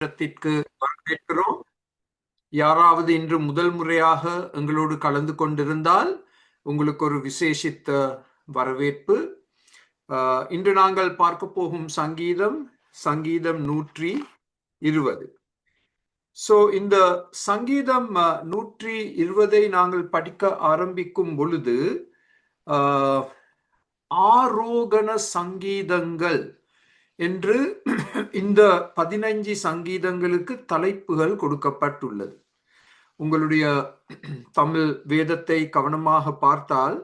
இடத்திற்கு வரவேற்கிறோம். யாராவது இன்று முதல் முறையாக எங்களோடு கலந்து கொண்டிருந்தால் உங்களுக்கு ஒரு விசேஷித்த வரவேற்பு. இன்று நாங்கள் பார்க்க போகும் சங்கீதம் 120. இந்த சங்கீதம் 120 நாங்கள் படிக்க ஆரம்பிக்கும் பொழுது ஆரோகண சங்கீதங்கள் என்று இந்த 15 சங்கீதங்களுக்கு தலைப்புகள் கொடுக்கப்பட்டுள்ளது. உங்களுடைய தமிழ் வேதத்தை கவனமாக பார்த்தால்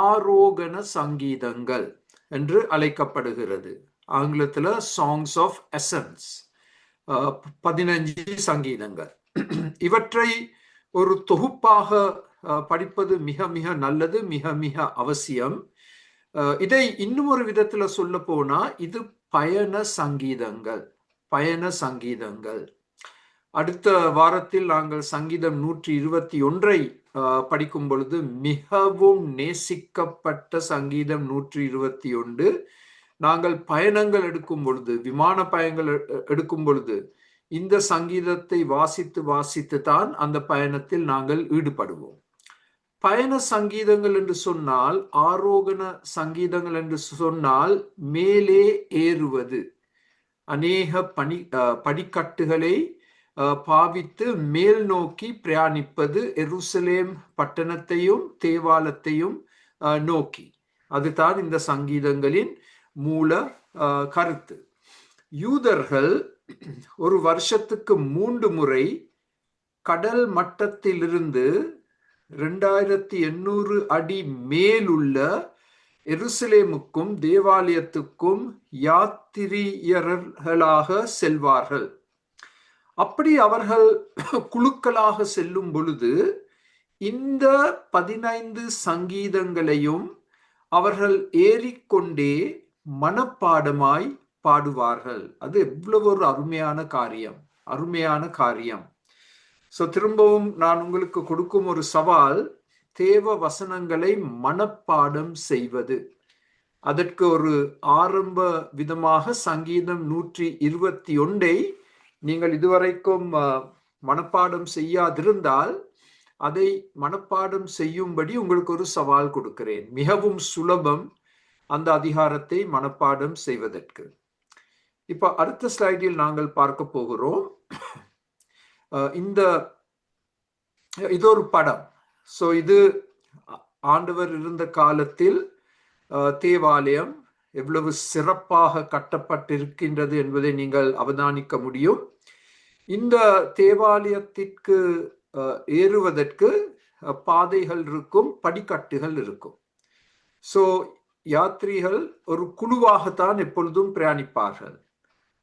ஆரோகண சங்கீதங்கள் என்று அழைக்கப்படுகிறது. ஆங்கிலத்தில் சாங்ஸ் ஆஃப் எசன்ஸ். 15 சங்கீதங்கள். இவற்றை ஒரு தொகுப்பாக படிப்பது மிக மிக நல்லது, மிக மிக அவசியம். இதை இன்னும் ஒரு விதத்துல சொல்ல போனா இது பயண சங்கீதங்கள். அடுத்த வாரத்தில் நாங்கள் சங்கீதம் 121 படிக்கும் பொழுது மிகவும் நேசிக்கப்பட்ட சங்கீதம் 121. நாங்கள் பயணங்கள் எடுக்கும் பொழுது, விமான பயணங்கள் எடுக்கும் பொழுது இந்த சங்கீதத்தை வாசித்து தான் அந்த பயணத்தில் நாங்கள் ஈடுபடுவோம். பயண சங்கீதங்கள் என்று சொன்னால், ஆரோகண சங்கீதங்கள் என்று சொன்னால் மேலே ஏறுவது, அநேக படிக்கட்டுகளை பாவித்து மேல் நோக்கி பிரயாணிப்பது, எருசலேம் பட்டணத்தையும் தேவாலயத்தையும் நோக்கி. அதுதான் இந்த சங்கீதங்களின் மூல கருத்து. யூதர்கள் ஒரு வருஷத்துக்கு 3 முறை கடல் மட்டத்திலிருந்து 2800 அடி மேலுள்ள எருசலேமுக்கும் தேவாலயத்துக்கும் யாத்திரியர்களாக செல்வார்கள். அப்படி அவர்கள் குழுக்களாக செல்லும் பொழுது இந்த 15 சங்கீதங்களையும் அவர்கள் ஏறிக்கொண்டே மனப்பாடமாய் பாடுவார்கள். அது எவ்வளவு ஒரு அருமையான காரியம். திரும்பவும் நான் உங்களுக்கு கொடுக்கும் ஒரு சவால், தேவ வசனங்களை மனப்பாடம் செய்வது. அதற்கு ஒரு ஆரம்ப விதமாக சங்கீதம் 121 நீங்கள் இதுவரைக்கும் மனப்பாடம் செய்யாதிருந்தால் அதை மனப்பாடம் செய்யும்படி உங்களுக்கு ஒரு சவால் கொடுக்கிறேன். மிகவும் சுலபம் அந்த அதிகாரத்தை மனப்பாடம் செய்வதற்கு. இப்ப அடுத்த ஸ்லைடில் நாங்கள் பார்க்க போகிறோம். இது ஒரு படம். இது ஆண்டவர் இருந்த காலத்தில் தேவாலயம் எவ்வளவு சிறப்பாக கட்டப்பட்டிருக்கின்றது என்பதை நீங்கள் அவதானிக்க முடியும். இந்த தேவாலயத்திற்கு ஏறுவதற்கு பாதைகள் இருக்கும், படிக்கட்டுகள் இருக்கும். யாத்ரீகள் ஒரு குழுவாகத்தான் எப்பொழுதும் பிரயாணிப்பார்கள்.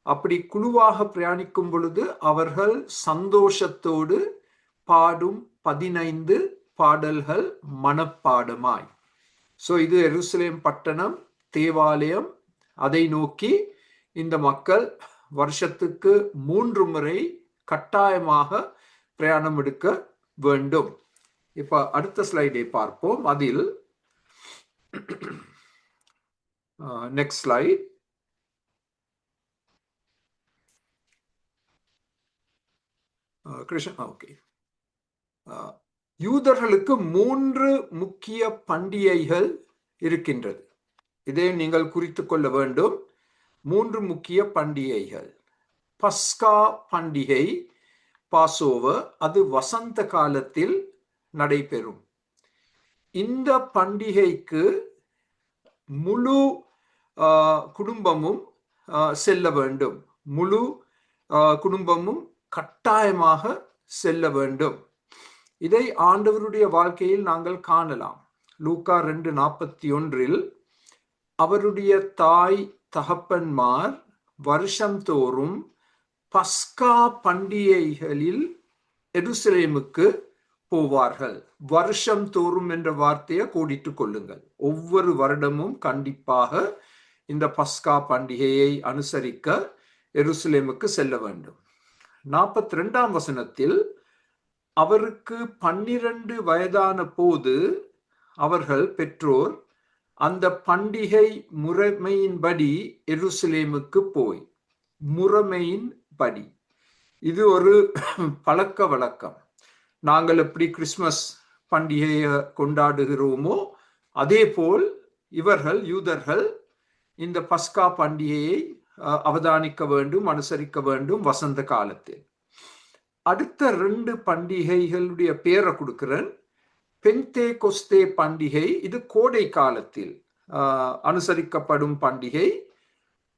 அப்படி குழுவாக பிரயாணிக்கும் பொழுது அவர்கள் சந்தோஷத்தோடு பாடும் 15 பாடல்கள் மனப்பாடமாய். இது எருசலேம் பட்டணம், தேவாலயம், அதை நோக்கி இந்த மக்கள் வருஷத்துக்கு 3 முறை கட்டாயமாக பிரயாணம் எடுக்க வேண்டும். இப்ப அடுத்த ஸ்லைடை பார்ப்போம். அதில் நெக்ஸ்ட் ஸ்லைட். கிருஷ்ணன், ஓகே. யூதர்களுக்கு 3 முக்கிய பண்டிகைகள் இருக்கின்றது. இதை நீங்கள் குறித்து கொள்ள வேண்டும். 3 முக்கிய பண்டிகைகள். பஸ்கா பண்டிகை, பாசோவர், அது வசந்த காலத்தில் நடைபெறும். இந்த பண்டிகைக்கு முழு குடும்பமும் செல்ல வேண்டும். முழு குடும்பமும் கட்டாயமாக செல்ல வேண்டும். இதை ஆண்டவருடைய வாழ்க்கையில் நாங்கள் காணலாம். லூக்கா 2:41 அவருடைய தாய் தகப்பன்மார் வருஷம் தோறும் பஸ்கா பண்டிகைகளில் எருசலேமுக்கு போவார்கள். வருஷம் தோறும் என்ற வார்த்தையை கோடிட்டுக் கொள்ளுங்கள். ஒவ்வொரு வருடமும் கண்டிப்பாக இந்த பஸ்கா பண்டிகையை அனுசரிக்க எருசலேமுக்கு செல்ல வேண்டும். 42ஆம் வசனத்தில் அவருக்கு 12 வயதான போது அவர்கள் பெற்றோர் அந்த பண்டிகை முறைமையின்படி எருசலேமுக்கு போய், முறைமையின் படி. இது ஒரு பழக்க வழக்கம். நாங்கள் எப்படி கிறிஸ்துமஸ் பண்டிகையை கொண்டாடுகிறோமோ அதே போல் இவர்கள் யூதர்கள் இந்த பஸ்கா பண்டிகையை அவதானிக்க வேண்டும், அனுசரிக்க வேண்டும் வசந்த காலத்தில். அடுத்த 2 பண்டிகைகளுடைய பேரை கொடுக்கிறேன். பெந்தேகொஸ்தே பண்டிகை, இது கோடை காலத்தில் அனுசரிக்கப்படும் பண்டிகை.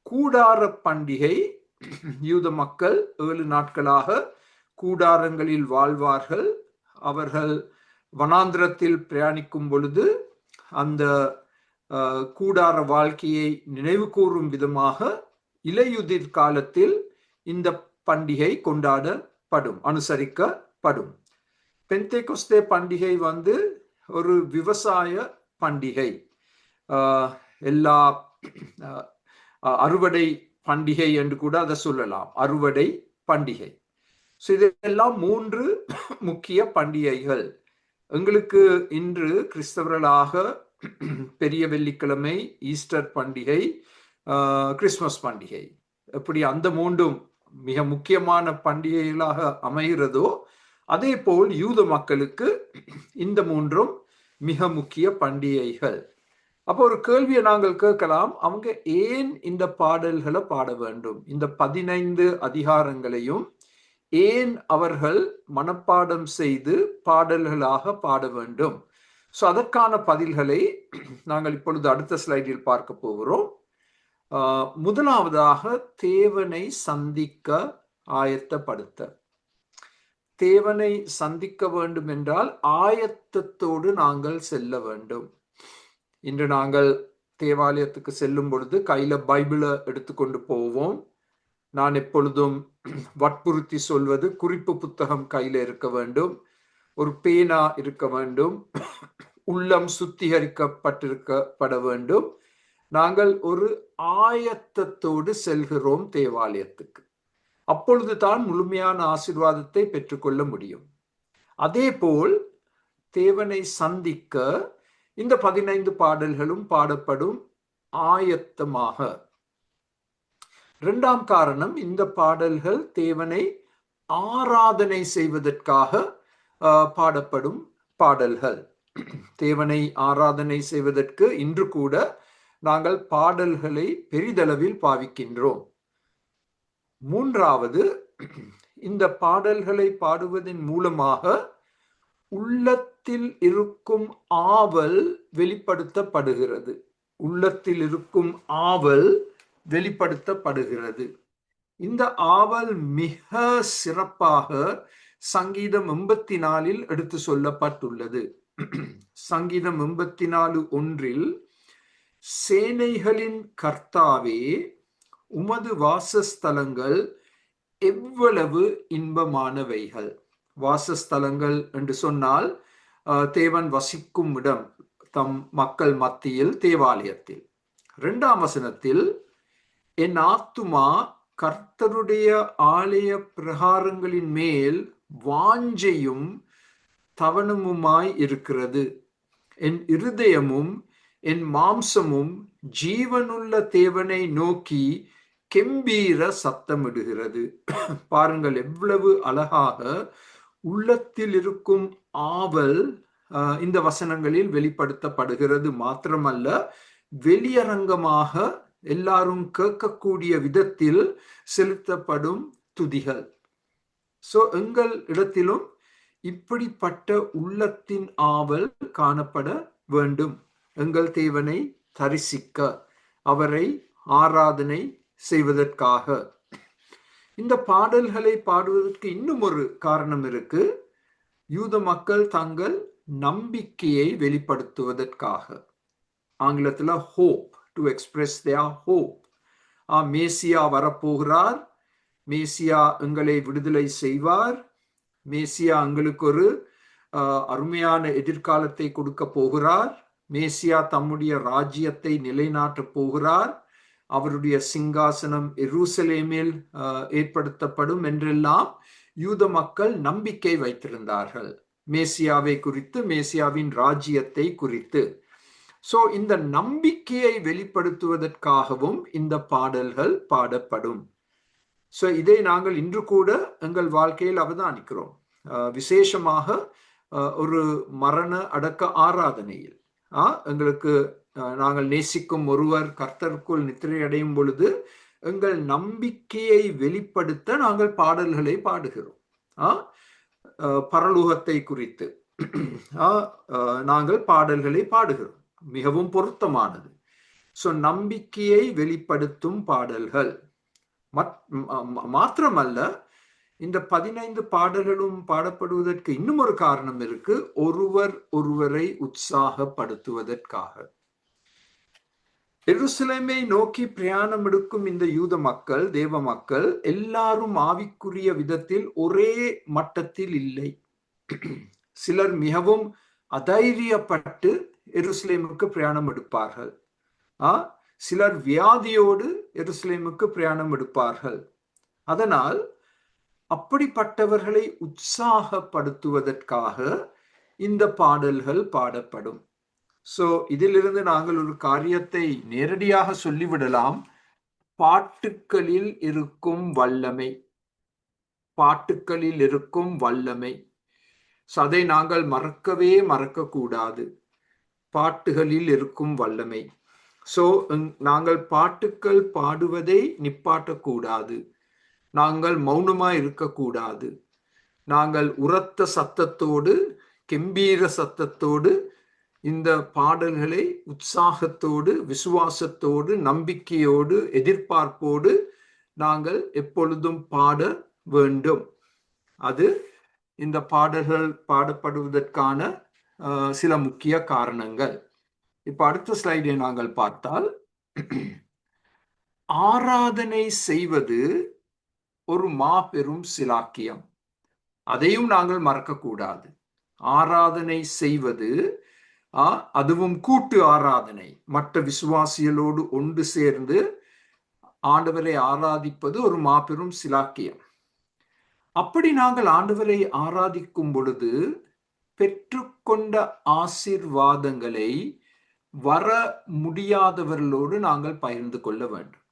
கூடார பண்டிகை, யூத மக்கள் 7 நாட்களாக கூடாரங்களில் வாழ்வார்கள். அவர்கள் வனாந்திரத்தில் பிரயாணிக்கும் பொழுது அந்த கூடார வாழ்க்கையை நினைவு கூறும் விதமாக இலையுதிர் காலத்தில் இந்த பண்டிகை கொண்டாடப்படும், அனுசரிக்கப்படும். பெந்தேகொஸ்தே பண்டிகை ஒரு விவசாய பண்டிகை. எல்லா அறுவடை பண்டிகை என்று கூட அதை சொல்லலாம், அறுவடை பண்டிகை. இதெல்லாம் 3 முக்கிய பண்டிகைகள். எங்களுக்கு இன்று கிறிஸ்தவர்களாக பெரிய வெள்ளிக்கிழமை, ஈஸ்டர் பண்டிகை, கிறிஸ்துமஸ் பண்டிகை, எப்படி அந்த 3ம் மிக முக்கியமான பண்டிகைகளாக அமைகிறதோ அதே போல் யூத மக்களுக்கு இந்த 3ம் மிக முக்கிய பண்டிகைகள். அப்போ ஒரு கேள்வியை நாங்கள் கேட்கலாம், அவங்க ஏன் இந்த பாடல்களை பாட வேண்டும்? இந்த 15 அதிகாரங்களையும் ஏன் அவர்கள் மனப்பாடம் செய்து பாடல்களாக பாட வேண்டும்? அதற்கான பதில்களை நாங்கள் இப்பொழுது அடுத்த ஸ்லைடில் பார்க்க போகிறோம். முதலாவதாக, தேவனை சந்திக்க ஆயத்தப்படுத்த. தேவனை சந்திக்க வேண்டும் என்றால் ஆயத்தத்தோடு நாங்கள் செல்ல வேண்டும். இன்று நாங்கள் தேவாலயத்துக்கு செல்லும் பொழுது கையில பைபிளை எடுத்துக்கொண்டு போவோம். நான் எப்பொழுதும் வற்புறுத்தி சொல்வது, குறிப்பு புத்தகம் கையில இருக்க வேண்டும், ஒரு பேனா இருக்க வேண்டும், உள்ளம் சுத்திகரிக்கப்பட்டிருக்கப்பட வேண்டும். நாங்கள் ஒரு ஆயத்தத்தோடு செல்கிறோம் தேவாலயத்துக்கு. அப்பொழுதுதான் முழுமையான ஆசீர்வாதத்தை பெற்றுக்கொள்ள முடியும். அதே போல் தேவனை சந்திக்க இந்த 15 பாடல்களும் பாடப்படும் ஆயத்தமாக. 2ஆம் காரணம், இந்த பாடல்கள் தேவனை ஆராதனை செய்வதற்காக பாடப்படும் பாடல்கள். தேவனை ஆராதனை செய்வதற்கு இன்று கூட நாங்கள் பாடல்களை பெரிதளவில் பாவிக்கின்றோம். 3வது, இந்த பாடல்களை பாடுவதன் மூலமாக உள்ளத்தில் இருக்கும் ஆவல் வெளிப்படுத்தப்படுகிறது. உள்ளத்தில் இருக்கும் ஆவல் வெளிப்படுத்தப்படுகிறது. இந்த ஆவல் மிக சிறப்பாக சங்கீதம் 84 எடுத்து சொல்லப்பட்டுள்ளது. சங்கீதம் 84:1 சேனைகளின் கர்த்தாவே, உமது வாசஸ்தலங்கள் எவ்வளவு இன்பமானவைகள். வாசஸ்தலங்கள் என்று சொன்னால் தேவன் வசிக்கும் இடம், தம் மக்கள் மத்தியில், தேவாலயத்தில். 2ஆம் வசனத்தில், என் ஆத்துமா கர்த்தருடைய ஆலய பிரகாரங்களின் மேல் வாஞ்சையும் தவனமுமாய் இருக்கிறது. என் இருதயமும் என் மாம்சமும் ஜீவனுள்ள தேவனை நோக்கி கெம்பீர சத்தமிடுகிறது. பாருங்கள், எவ்வளவு அழகாக உள்ளத்தில் இருக்கும் ஆவல் இந்த வசனங்களில் வெளிப்படுத்தப்படுகிறது. மாத்திரமல்ல, வெளியரங்கமாக எல்லாரும் கேட்கக்கூடிய விதத்தில் செலுத்தப்படும் துதிகள். எங்கள் இடத்திலும் இப்படிப்பட்ட உள்ளத்தின் ஆவல் காணப்பட வேண்டும். எங்கள் தேவனை தரிசிக்க, அவரை ஆராதனை செய்வதற்காக. இந்த பாடல்களை பாடுவதற்கு இன்னும் ஒரு காரணம் இருக்கு. யூத மக்கள் தங்கள் நம்பிக்கையை வெளிப்படுத்துவதற்காக. ஆங்கிலத்துல hope, to express their hope. மேசியா வரப்போகிறார், மேசியா எங்களை விடுதலை செய்வார், மேசியா எங்களுக்கு ஒரு அருமையான எதிர்காலத்தை கொடுக்க போகிறார், மேசியா தம்முடைய ராஜ்யத்தை நிலைநாட்டப் போகிறார், அவருடைய சிங்காசனம் எருசலேமில் ஏற்படுத்தப்படும் என்றெல்லாம் யூத மக்கள் நம்பிக்கை வைத்திருந்தார்கள், மேசியாவை குறித்து, மேசியாவின் ராஜ்யத்தை குறித்து. இந்த நம்பிக்கையை வெளிப்படுத்துவதற்காகவும் இந்த பாடல்கள் பாடப்படும். ஸோ இதை நாங்கள் இன்று கூட எங்கள் வாழ்க்கையில் அவதானிக்கிறோம். விசேஷமாக ஒரு மரண அடக்க ஆராதனையில் எங்களுக்கு நாங்கள் நேசிக்கும் ஒருவர் கர்த்தருக்குள் நித்திரை அடையும் பொழுது எங்கள் நம்பிக்கையை வெளிப்படுத்த நாங்கள் பாடல்களை பாடுகிறோம். பரலோகத்தை குறித்து நாங்கள் பாடல்களை பாடுகிறோம். மிகவும் பொருத்தமானது. ஸோ நம்பிக்கையை வெளிப்படுத்தும் பாடல்கள் மாத்திரமல்ல, இந்த 15 பாடல்களும் பாடப்படுவதற்கு இன்னும் ஒரு காரணம் இருக்கு. ஒருவர் ஒருவரை உற்சாகப்படுத்துவதற்காக. எருசலேமை நோக்கி பிரயாணம் எடுக்கும் இந்த யூத மக்கள், தேவ மக்கள் எல்லாரும் ஆவிக்குரிய விதத்தில் ஒரே மட்டத்தில் இல்லை. சிலர் மிகவும் அதைரியப்பட்டு எருசலேமுக்கு பிரயாணம் எடுப்பார்கள். சிலர் வியாதியோடு எருசலேமுக்கு பிரயாணம் எடுப்பார்கள். அதனால் அப்படிப்பட்டவர்களை உற்சாகப்படுத்துவதற்காக இந்த பாடல்கள் பாடப்படும். சோ இதிலிருந்து நாங்கள் ஒரு காரியத்தை நேரடியாக சொல்லிவிடலாம். பாட்டுக்களில் இருக்கும் வல்லமை, பாட்டுக்களில் இருக்கும் வல்லமை, அதை நாங்கள் மறக்க கூடாது. பாட்டுகளில் இருக்கும் வல்லமை. சோ நாங்கள் பாட்டுக்கள் பாடுவதை நிப்பாட்டக்கூடாது. நாங்கள் மௌனமா இருக்கக்கூடாது. நாங்கள் உரத்த சத்தத்தோடு, கெம்பீர சத்தத்தோடு இந்த பாடல்களை உற்சாகத்தோடு, விசுவாசத்தோடு, நம்பிக்கையோடு, எதிர்பார்ப்போடு நாங்கள் எப்பொழுதும் பாட வேண்டும். அது இந்த பாடல்கள் பாடப்படுவதற்கான சில முக்கிய காரணங்கள். இப்ப அடுத்த ஸ்லைடை நாங்கள் பார்த்தால், ஆராதனை செய்வது ஒரு மாபெரும் சிலாக்கியம். அதையும் நாங்கள் மறக்கக்கூடாது. ஆராதனை செய்வது, அதுவும் கூட்டு ஆராதனை, மற்ற விசுவாசிகளோடு ஒன்று சேர்ந்து ஆண்டவரை ஆராதிப்பது ஒரு மாபெரும் சிலாக்கியம். அப்படி நாங்கள் ஆண்டவரை ஆராதிக்கும் பொழுது பெற்றுக்கொண்ட ஆசீர்வாதங்களை வர முடியாதவர்களோடு நாங்கள் பகிர்ந்து கொள்ள வேண்டும்.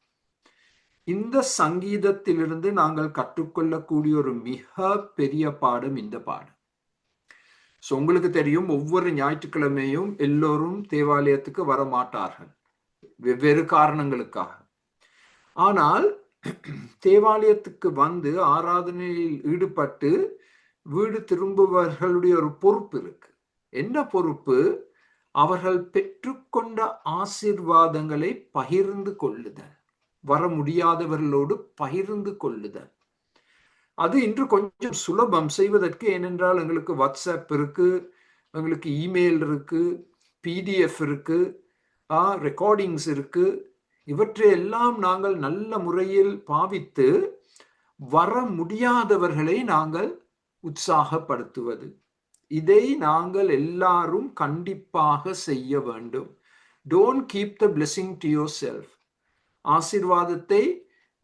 இந்த சங்கீதத்திலிருந்து நாங்கள் கற்றுக்கொள்ளக்கூடிய ஒரு மிக பெரிய பாடம் இந்த பாடம். ஸோ உங்களுக்கு தெரியும், ஒவ்வொரு ஞாயிற்றுக்கிழமையும் எல்லோரும் தேவாலயத்துக்கு வர மாட்டார்கள், வெவ்வேறு காரணங்களுக்காக. ஆனால் தேவாலயத்துக்கு வந்து ஆராதனையில் ஈடுபட்டு வீடு திரும்புபவர்களுடைய ஒரு பொறுப்பு இருக்கு. என்ன பொறுப்பு? அவர்கள் பெற்றுக்கொண்ட ஆசீர்வாதங்களை பகிர்ந்து கொள்ளுதல், வர முடியாதவர்களோடு பகிர்ந்து கொள்ளுதல். அது இன்று கொஞ்சம் சுலபம் செய்வதற்கு. ஏனென்றால் எங்களுக்கு வாட்ஸ்அப் இருக்கு, எங்களுக்கு இமெயில் இருக்கு, PDF இருக்கு, ரெக்கார்டிங்ஸ் இருக்கு. இவற்றையெல்லாம் நாங்கள் நல்ல முறையில் பாவித்து வர முடியாதவர்களை நாங்கள் உற்சாகப்படுத்துவது, இதை நாங்கள் எல்லாரும் கண்டிப்பாக செய்ய வேண்டும். Don't keep the blessing to your self. ஆசீர்வாதத்தை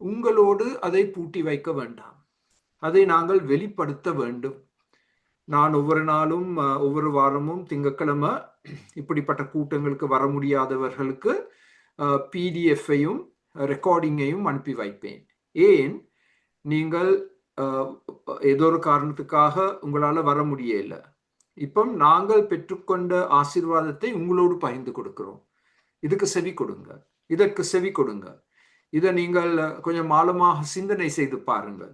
உங்களோடு அதை பூட்டி வைக்க வேண்டாம், அதை நாங்கள் வெளிப்படுத்த வேண்டும். நான் ஒவ்வொரு நாளும் ஒவ்வொரு வாரமும் திங்கட்கிழமை இப்படிப்பட்ட கூட்டங்களுக்கு வர முடியாதவர்களுக்கு PDF-ஐயும் ரெக்கார்டிங்கையும் அனுப்பி வைப்பேன். ஏன்? நீங்கள் ஏதோ ஒரு காரணத்துக்காக உங்களால் வர முடியல, இப்போ நாங்கள் பெற்றுக்கொண்ட ஆசீர்வாதத்தை உங்களோடு பகிர்ந்து கொடுக்கிறோம். இதுக்கு செவி கொடுங்க, இதற்கு செவி கொடுங்க. இதை நீங்கள் கொஞ்சம் ஆழமாக சிந்தனை செய்து பாருங்கள்.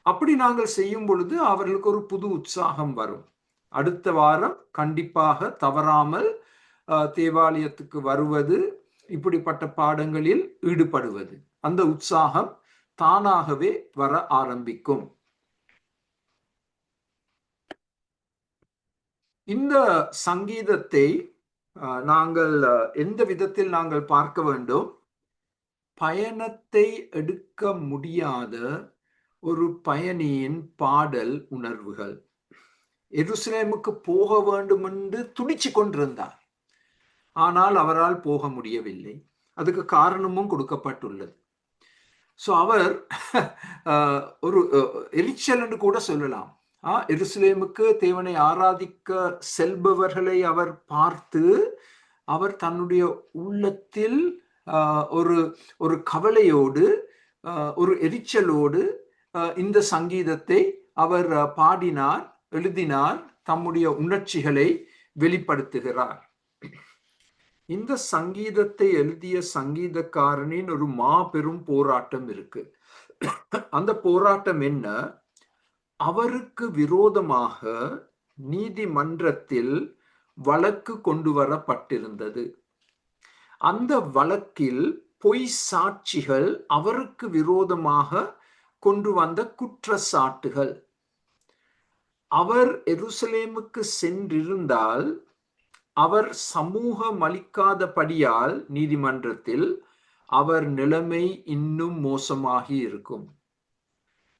அப்படி நாங்கள் செய்யும் பொழுது அவர்களுக்கு ஒரு புது உற்சாகம் வரும். அடுத்த வாரம் கண்டிப்பாக தவறாமல் தேவாலயத்துக்கு வருவது, இப்படிப்பட்ட பாடங்களில் ஈடுபடுவது, அந்த உற்சாகம் தானாகவே வர ஆரம்பிக்கும். இந்த சங்கீதத்தை நாங்கள் எந்த விதத்தில் நாங்கள் பார்க்க வேண்டும்? பயணத்தை எடுக்க முடியாத ஒரு பயணியின் பாடல் உணர்வுகள். எருசலேமுக்கு போக வேண்டும் என்று துடிச்சு கொண்டிருந்தார், ஆனால் அவரால் போக முடியவில்லை. அதுக்கு காரணமும் கொடுக்கப்பட்டுள்ளது. ஸோ அவர் ஒரு எரிச்சல் என்று கூட சொல்லலாம். எருசலேமுக்கு தேவனை ஆராதிக்க செல்பவர்களை அவர் பார்த்து அவர் தன்னுடைய உள்ளத்தில் ஒரு கவலையோடு ஒரு எரிச்சலோடு இந்த சங்கீதத்தை அவர் பாடினார், எழுதினார், தம்முடைய உணர்ச்சிகளை வெளிப்படுத்துகிறார். இந்த சங்கீதத்தை எழுதிய சங்கீதக்காரனின் ஒரு மாபெரும் போராட்டம் இருக்கு. அந்த போராட்டம் என்ன? அவருக்கு விரோதமாக நீதிமன்றத்தில் வழக்கு கொண்டு வரப்பட்டிருந்தது. அந்த வழக்கில் பொய் சாட்சிகள் அவருக்கு விரோதமாக கொண்டு வந்த குற்றச்சாட்டுகள். அவர் எருசலேமுக்கு சென்றிருந்தால் அவர் சமூகம் அளிக்காதபடியால் நீதிமன்றத்தில் அவர் நிலைமை இன்னும் மோசமாகி இருக்கும்.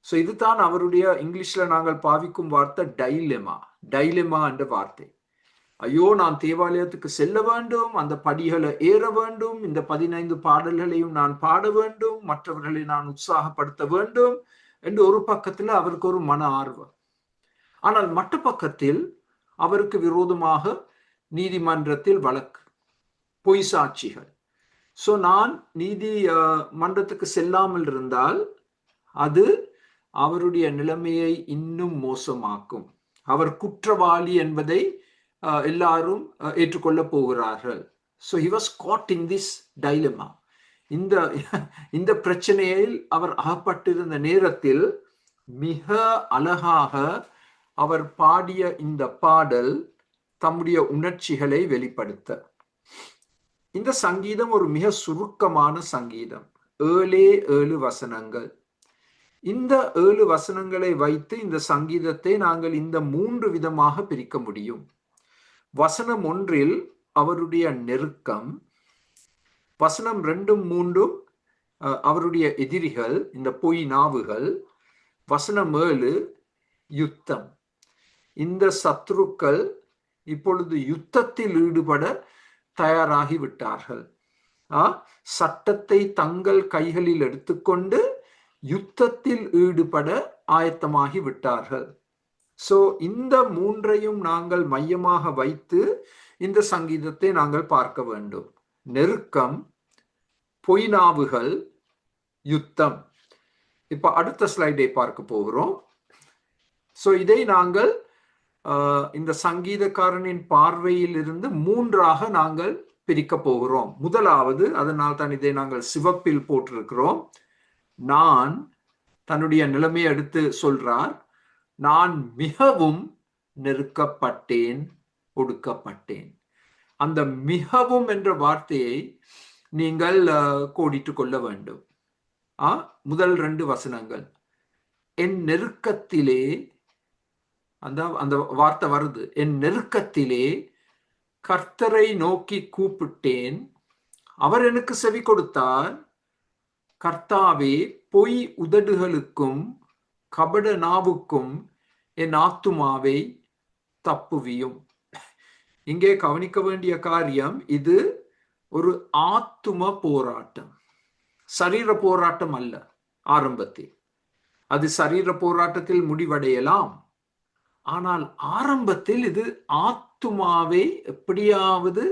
ஸோ இதுதான் அவருடைய இங்கிலீஷ்ல நாங்கள் பாவிக்கும் வார்த்தை டைலெமா என்ற வார்த்தை. ஐயோ, நான் தேவாலயத்துக்கு செல்ல வேண்டும், அந்த படிகளை ஏற வேண்டும், இந்த 15 பாடல்களையும் நான் பாட வேண்டும், மற்றவர்களை நான் உற்சாகப்படுத்த வேண்டும் என்று ஒரு பக்கத்தில் அவருக்கு ஒரு மன ஆர்வம். ஆனால் மற்ற பக்கத்தில் அவருக்கு விரோதமாக நீதிமன்றத்தில் வழக்கு, பொய் சாட்சிகள். ஸோ நான் நீதி மன்றத்துக்கு செல்லாமல் இருந்தால் அது அவருடைய நிலைமையை இன்னும் மோசமாக்கும். அவர் குற்றவாளி என்பதை எல்லாரும் ஏற்றுக்கொள்ள போகிறார்கள். So he was caught in this dilemma. இந்த பிரச்சனையில் அவர் அகப்பட்டிருந்த நேரத்தில் மிக அழகாக அவர் பாடிய இந்த பாடல் தம்முடைய உணர்ச்சிகளை வெளிப்படுத்த. இந்த சங்கீதம் ஒரு மிக சுருக்கமான சங்கீதம், 7 வசனங்கள். இந்த 7 வசனங்களை வைத்து இந்த சங்கீதத்தை நாங்கள் இந்த 3 விதமாக பிரிக்க முடியும். வசனம் 1 அவருடைய நெருக்கம், வசனம் 2, 3 அவருடைய எதிரிகள், இந்த பொய் நாவுகள், வசனம் 7 யுத்தம். இந்த சத்துருக்கள் இப்பொழுது யுத்தத்தில் ஈடுபட தயாராகி விட்டார்கள். சட்டத்தை தங்கள் கைகளில் எடுத்துக்கொண்டு யுத்தத்தில் ஈடுபட ஆயத்தமாகி விட்டார்கள். சோ இந்த 3ஐயும் நாங்கள் மையமாக வைத்து இந்த சங்கீதத்தை நாங்கள் பார்க்க வேண்டும். நெருக்கம், பொய்நாவுகள், யுத்தம். இப்ப அடுத்த ஸ்லைடை பார்க்க போகிறோம். சோ இதை நாங்கள் இந்த சங்கீதக்காரனின் பார்வையில் இருந்து 3ஆக நாங்கள் பிரிக்க போகிறோம். முதலாவது, அதனால் தான் இதை நாங்கள் சிவப்பில் போட்டிருக்கிறோம், நான் தன்னுடைய நிலைமையை எடுத்து சொல்றார். நான் மிகவும் நெருக்கப்பட்டேன், ஒடுக்கப்பட்டேன். அந்த மிகவும் என்ற வார்த்தையை நீங்கள் கோடிட்டு கொள்ள வேண்டும். முதல் 2 வசனங்கள், என் நெருக்கத்திலே, அந்த வார்த்தை வருது, என் நெருக்கத்திலே கர்த்தரை நோக்கி கூப்பிட்டேன், அவர் எனக்கு செவி கொடுத்தார். கர்த்தாவே, பொய் உதடுகளுக்கும் கபட நாவுக்கும் என் ஆத்துமாவை தப்புவியும். இங்கே கவனிக்க வேண்டிய காரியம், இது ஒரு ஆத்தும போராட்டம், சரீர போராட்டம் அல்ல. ஆரம்பத்தில் அது சரீர போராட்டத்தில் முடிவடையலாம், ஆனால் ஆரம்பத்தில் இது ஆத்துமாவை எப்படியாவது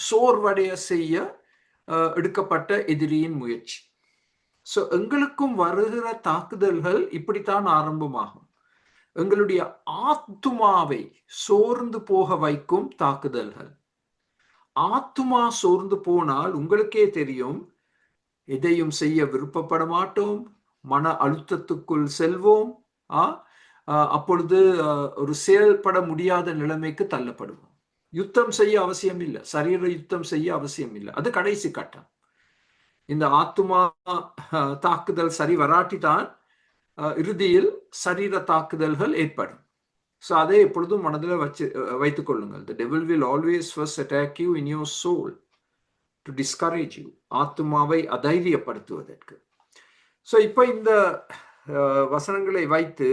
சோர்வடைய செய்ய எடுக்கப்பட்ட எதிரியின் முயற்சி. சோ எங்களுக்கும் வருகிற தாக்குதல்கள் இப்படித்தான் ஆரம்பமாகும். எங்களுடைய ஆத்துமாவை சோர்ந்து போக வைக்கும் தாக்குதல்கள். ஆத்துமா சோர்ந்து போனால் உங்களுக்கே தெரியும், எதையும் செய்ய விருப்பப்பட மாட்டோம், மன அழுத்தத்துக்குள் செல்வோம். அப்பொழுது ஒரு செயல்பட முடியாத நிலைமைக்கு தள்ளப்படுவோம். யுத்தம் செய்ய அவசியம் இல்லை, சரீர யுத்தம் செய்ய அவசியம் இல்லை, அது கடைசி கட்டம். இந்த ஆத்துமா தாக்குதல் சரி வராட்டிதான் இறுதியில் சரீர தாக்குதல்கள் ஏற்படும். ஸோ அதை எப்பொழுதும் மனதில் வைத்துக் கொள்ளுங்கள். The devil will always first attack you in your soul to discourage you. ஆத்துமாவை அதைரியப்படுத்துவதற்கு. ஸோ இப்போ இந்த வசனங்களை வைத்து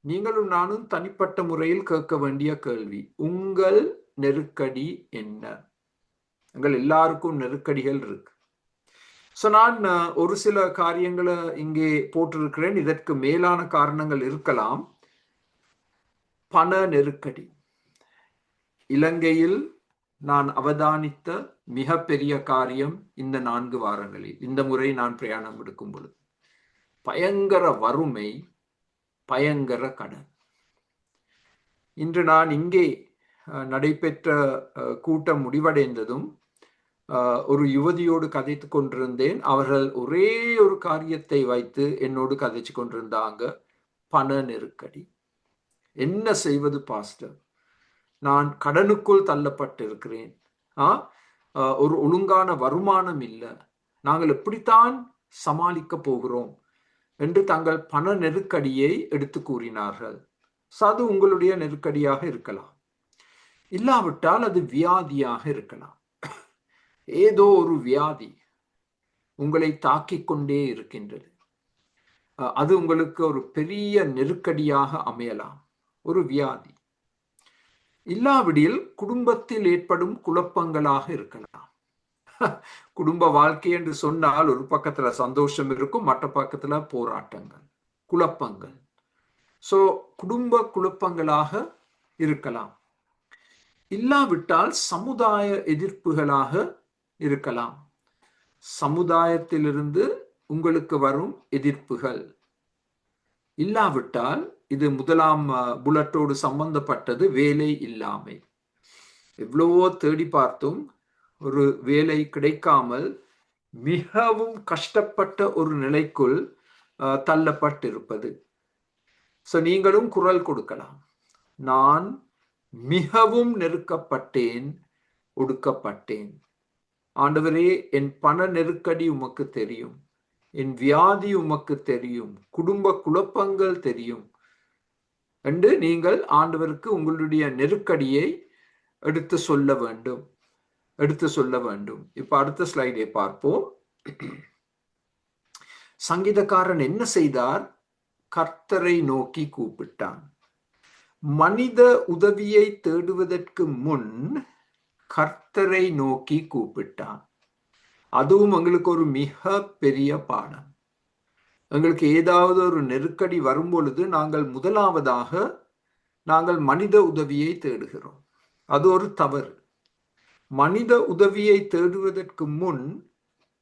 நீங்களும் நானும் தனிப்பட்ட முறையில் கேட்க வேண்டிய கேள்வி, உங்கள் நெருக்கடி என்ன? எங்கள் எல்லாருக்கும் நெருக்கடிகள் இருக்கு. ஸோ நான் ஒரு சில காரியங்களை இங்கே போட்டிருக்கிறேன். இதற்கு மேலான காரணங்கள் இருக்கலாம். பண நெருக்கடி. இலங்கையில் நான் அவதானித்த மிக பெரிய காரியம் இந்த 4 வாரங்களில், இந்த முறை நான் பிரயாணம் எடுக்கும் பொழுது, பயங்கர வறுமை, பயங்கர கடன். இன்று நான் இங்கே நடைபெற்ற கூட்டம் முடிவடைந்ததும் ஒரு யுவதியோடு கதைத்து கொண்டிருந்தேன். அவர்கள் ஒரே ஒரு காரியத்தை வைத்து என்னோடு கதைச்சு கொண்டிருந்தாங்க, பண நெருக்கடி. என்ன செய்வது பாஸ்டர், நான் கடனுக்குள் தள்ளப்பட்டிருக்கிறேன், ஒரு ஒழுங்கான வருமானம் இல்லை, நாங்கள் எப்படித்தான் சமாளிக்க போகிறோம் என்று தங்கள் பண நெருக்கடியை எடுத்து கூறினார்கள். அது உங்களுடைய நெருக்கடியாக இருக்கலாம், இல்லாவிட்டால் அது வியாதியாக இருக்கலாம். ஏதோ ஒரு வியாதி உங்களை தாக்கிக் கொண்டே இருக்கின்றது. அது உங்களுக்கு ஒரு பெரிய நெருக்கடியாக அமையலாம், ஒரு வியாதி. இல்லாவிடில் குடும்பத்தில் ஏற்படும் குழப்பங்களாக இருக்கலாம். குடும்ப வாழ்க்கை என்று சொன்னால் ஒரு பக்கத்துல சந்தோஷம் இருக்கும், மற்ற பக்கத்துல போராட்டங்கள், குழப்பங்கள். சோ குடும்ப குழப்பங்களாக இருக்கலாம். இல்லாவிட்டால் சமுதாய எதிர்ப்புகளாக இருக்கலாம். சமுதாயத்திலிருந்து உங்களுக்கு வரும் எதிர்ப்புகள். இல்லாவிட்டால் இது முதலாம் புல்லட்டோடு சம்பந்தப்பட்டது, வேலை இல்லாமை. எவ்வளவோ தேடி பார்த்தும் ஒரு வேலை கிடைக்காமல் மிகவும் கஷ்டப்பட்ட ஒரு நிலைக்குள் தள்ளப்பட்டிருப்பது. ஸோ நீங்களும் குரல் கொடுக்கலாம், நான் மிகவும் நெருக்கப்பட்டேன், ஒடுக்கப்பட்டேன். ஆண்டவரே, என் பண நெருக்கடி உமக்கு தெரியும், என் வியாதி உமக்கு தெரியும், குடும்ப குழப்பங்கள் தெரியும் என்று நீங்கள் ஆண்டவருக்கு உங்களுடைய நெருக்கடியை எடுத்து சொல்ல வேண்டும், எடுத்து சொல்ல வேண்டும். இப்ப அடுத்த ஸ்லைடை பார்ப்போம். சங்கீதக்காரன் என்ன செய்தார்? கர்த்தரை நோக்கி கூப்பிட்டான். மனித உதவியை தேடுவதற்கு முன் கர்த்தரை நோக்கி கூப்பிட்டான். அதுவும் எங்களுக்கு ஒரு மிக பெரிய பாடம். எங்களுக்கு ஏதாவது ஒரு நெருக்கடி வரும் பொழுது நாங்கள் முதலாவதாக மனித உதவியை தேடுகிறோம். அது ஒரு தவறு. மனித உதவியை தேடுவதற்கு முன்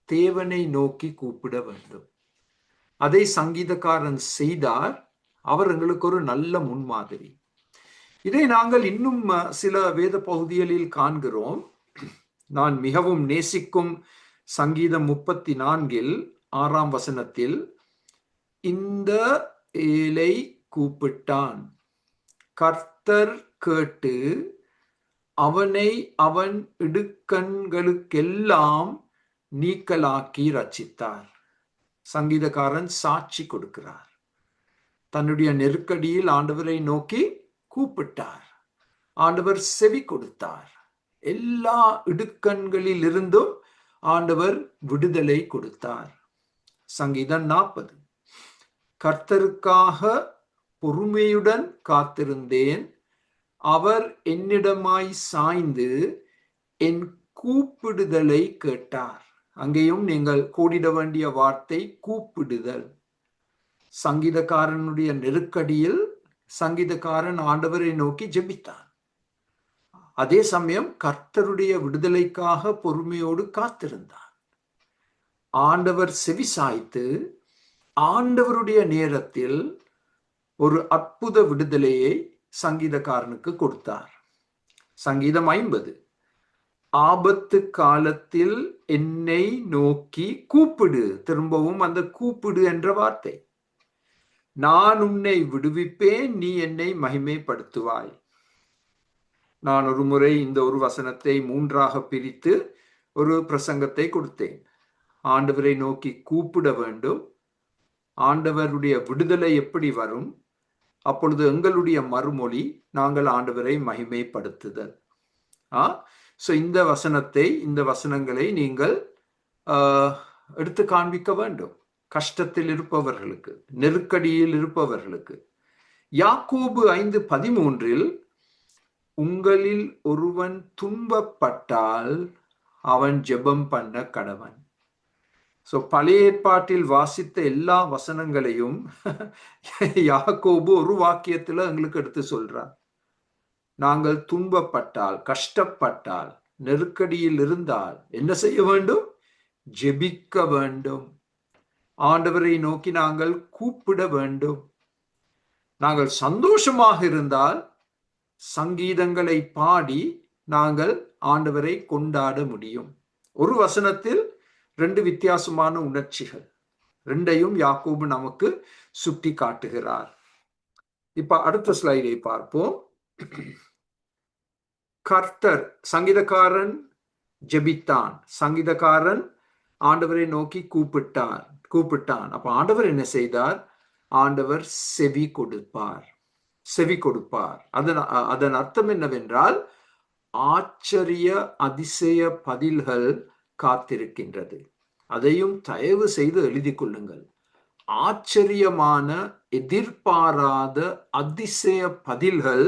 தேவனை நோக்கி கூப்பிட வேண்டும். அதை சங்கீதக்காரன் செய்தார். அவர் எங்களுக்கு ஒரு நல்ல முன்மாதிரி. இதை நாங்கள் இன்னும் சில வேத பகுதிகளில் காண்கிறோம். நான் மிகவும் நேசிக்கும் சங்கீதம் 34 6ஆம் வசனத்தில், இந்த ஏழை கூப்பிட்டான், கர்த்தர் கேட்டு அவனை அவன் இடுக்கண்களுக்கெல்லாம் நீக்கலாக்கி ரட்சித்தார். சங்கீதக்காரன் சாட்சி கொடுக்கிறார். தன்னுடைய நெருக்கடியில் ஆண்டவரை நோக்கி கூப்பிட்டார். ஆண்டவர் செவி கொடுத்தார். எல்லா இடுக்கண்களில் இருந்தும் ஆண்டவர் விடுதலை கொடுத்தார். சங்கீதம் 40, கர்த்தருக்காக பொறுமையுடன் காத்திருந்தேன், அவர் என்னிடமாய் சாய்ந்து என் கூப்பிடுதலை கேட்டார். அங்கேயும் நீங்கள் கோடிட வேண்டிய வார்த்தை கூப்பிடுதல். சங்கீதக்காரனுடைய நெருக்கடியில் சங்கீதக்காரன் ஆண்டவரை நோக்கி ஜெபித்தான். அதே சமயம் கர்த்தருடைய விடுதலைக்காக பொறுமையோடு காத்திருந்தான். ஆண்டவர் செவி சாய்த்து ஆண்டவருடைய நேரத்தில் ஒரு அற்புத விடுதலையை சங்கீதக்காரனுக்கு கொடுத்தார். சங்கீதம் 50, ஆபத்து காலத்தில் என்னை நோக்கி கூப்பிடு. திரும்பவும் அந்த கூப்பிடு என்ற வார்த்தை. நான் உன்னை விடுவிப்பேன், நீ என்னை மகிமைப்படுத்துவாய். நான் ஒரு முறை இந்த ஒரு வசனத்தை 3ஆக பிரித்து ஒரு பிரசங்கத்தை கொடுத்தேன். ஆண்டவரை நோக்கி கூப்பிட வேண்டும், ஆண்டவருடைய விடுதலை எப்படி வரும், அப்பொழுது எங்களுடைய மறுமொழி நாங்கள் ஆண்டவரை மகிமைப்படுத்துதல். இந்த வசனங்களை நீங்கள் எடுத்து காண்பிக்க வேண்டும் கஷ்டத்தில் இருப்பவர்களுக்கு, நெருக்கடியில் இருப்பவர்களுக்கு. யாக்கோபு 5:13, உங்களில் ஒருவன் துன்பப்பட்டால் அவன் ஜெபம் பண்ண கடவன். பழைய ஏற்பாட்டில் வாசித்த எல்லா வசனங்களையும் யாக்கோபு ஒரு வாக்கியத்துல எங்களுக்கு எடுத்து சொல்றார். நாங்கள் துன்பப்பட்டால், கஷ்டப்பட்டால் நெருக்கடியில் இருந்தால் என்ன செய்ய வேண்டும்? ஜெபிக்க வேண்டும். ஆண்டவரை நோக்கி நாங்கள் கூப்பிட வேண்டும். நாங்கள் சந்தோஷமாக இருந்தால் சங்கீதங்களை பாடி நாங்கள் ஆண்டவரை கொண்டாட முடியும். ஒரு வசனத்தில் 2 வித்தியாசமான உணர்ச்சிகள், 2ஐயும் யாக்கோபு நமக்கு சுட்டி காட்டுகிறார். இப்ப அடுத்த ஸ்லைடை பார்ப்போம். கர்த்தர், சங்கீதக்காரன் ஜெபித்தான், சங்கீதக்காரன் ஆண்டவரை நோக்கி கூப்பிட்டான். அப்ப ஆண்டவர் என்ன செய்தார்? ஆண்டவர் செவி கொடுப்பார். அதன் அர்த்தம் என்னவென்றால், ஆச்சரிய அதிசய பதில்கள் காத்திருக்கின்றது. அதையும் தயவு செய்து எழுதி கொள்ளுங்கள். ஆச்சரியமான, எதிர்பாராத அதிசய பதில்கள்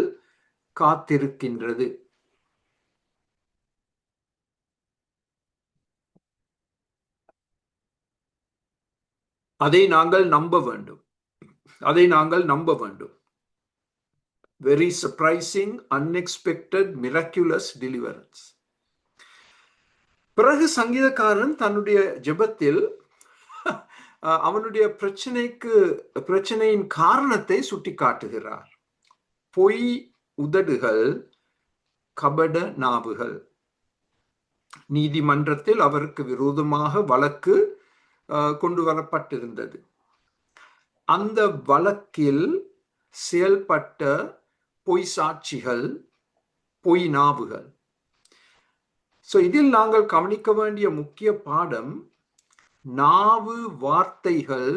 காத்திருக்கின்றது. அதை நாங்கள் நம்ப வேண்டும். Very surprising, unexpected, miraculous deliverance. பிறகு சங்கீதக்காரன் தன்னுடைய ஜெபத்தில் அவனுடைய பிரச்சனையின் காரணத்தை சுட்டி காட்டுகிறார். பொய் உதடுகள், கபட நாவுகள். நீதிமன்றத்தில் அவருக்கு விரோதமாக வழக்கு கொண்டு வரப்பட்டிருந்தது. அந்த வழக்கில் செயல்பட்ட பொய் சாட்சிகள், பொய் நாவுகள். இதில் நாங்கள் கவனிக்க வேண்டிய முக்கிய பாடம், நாவு வார்த்தைகள்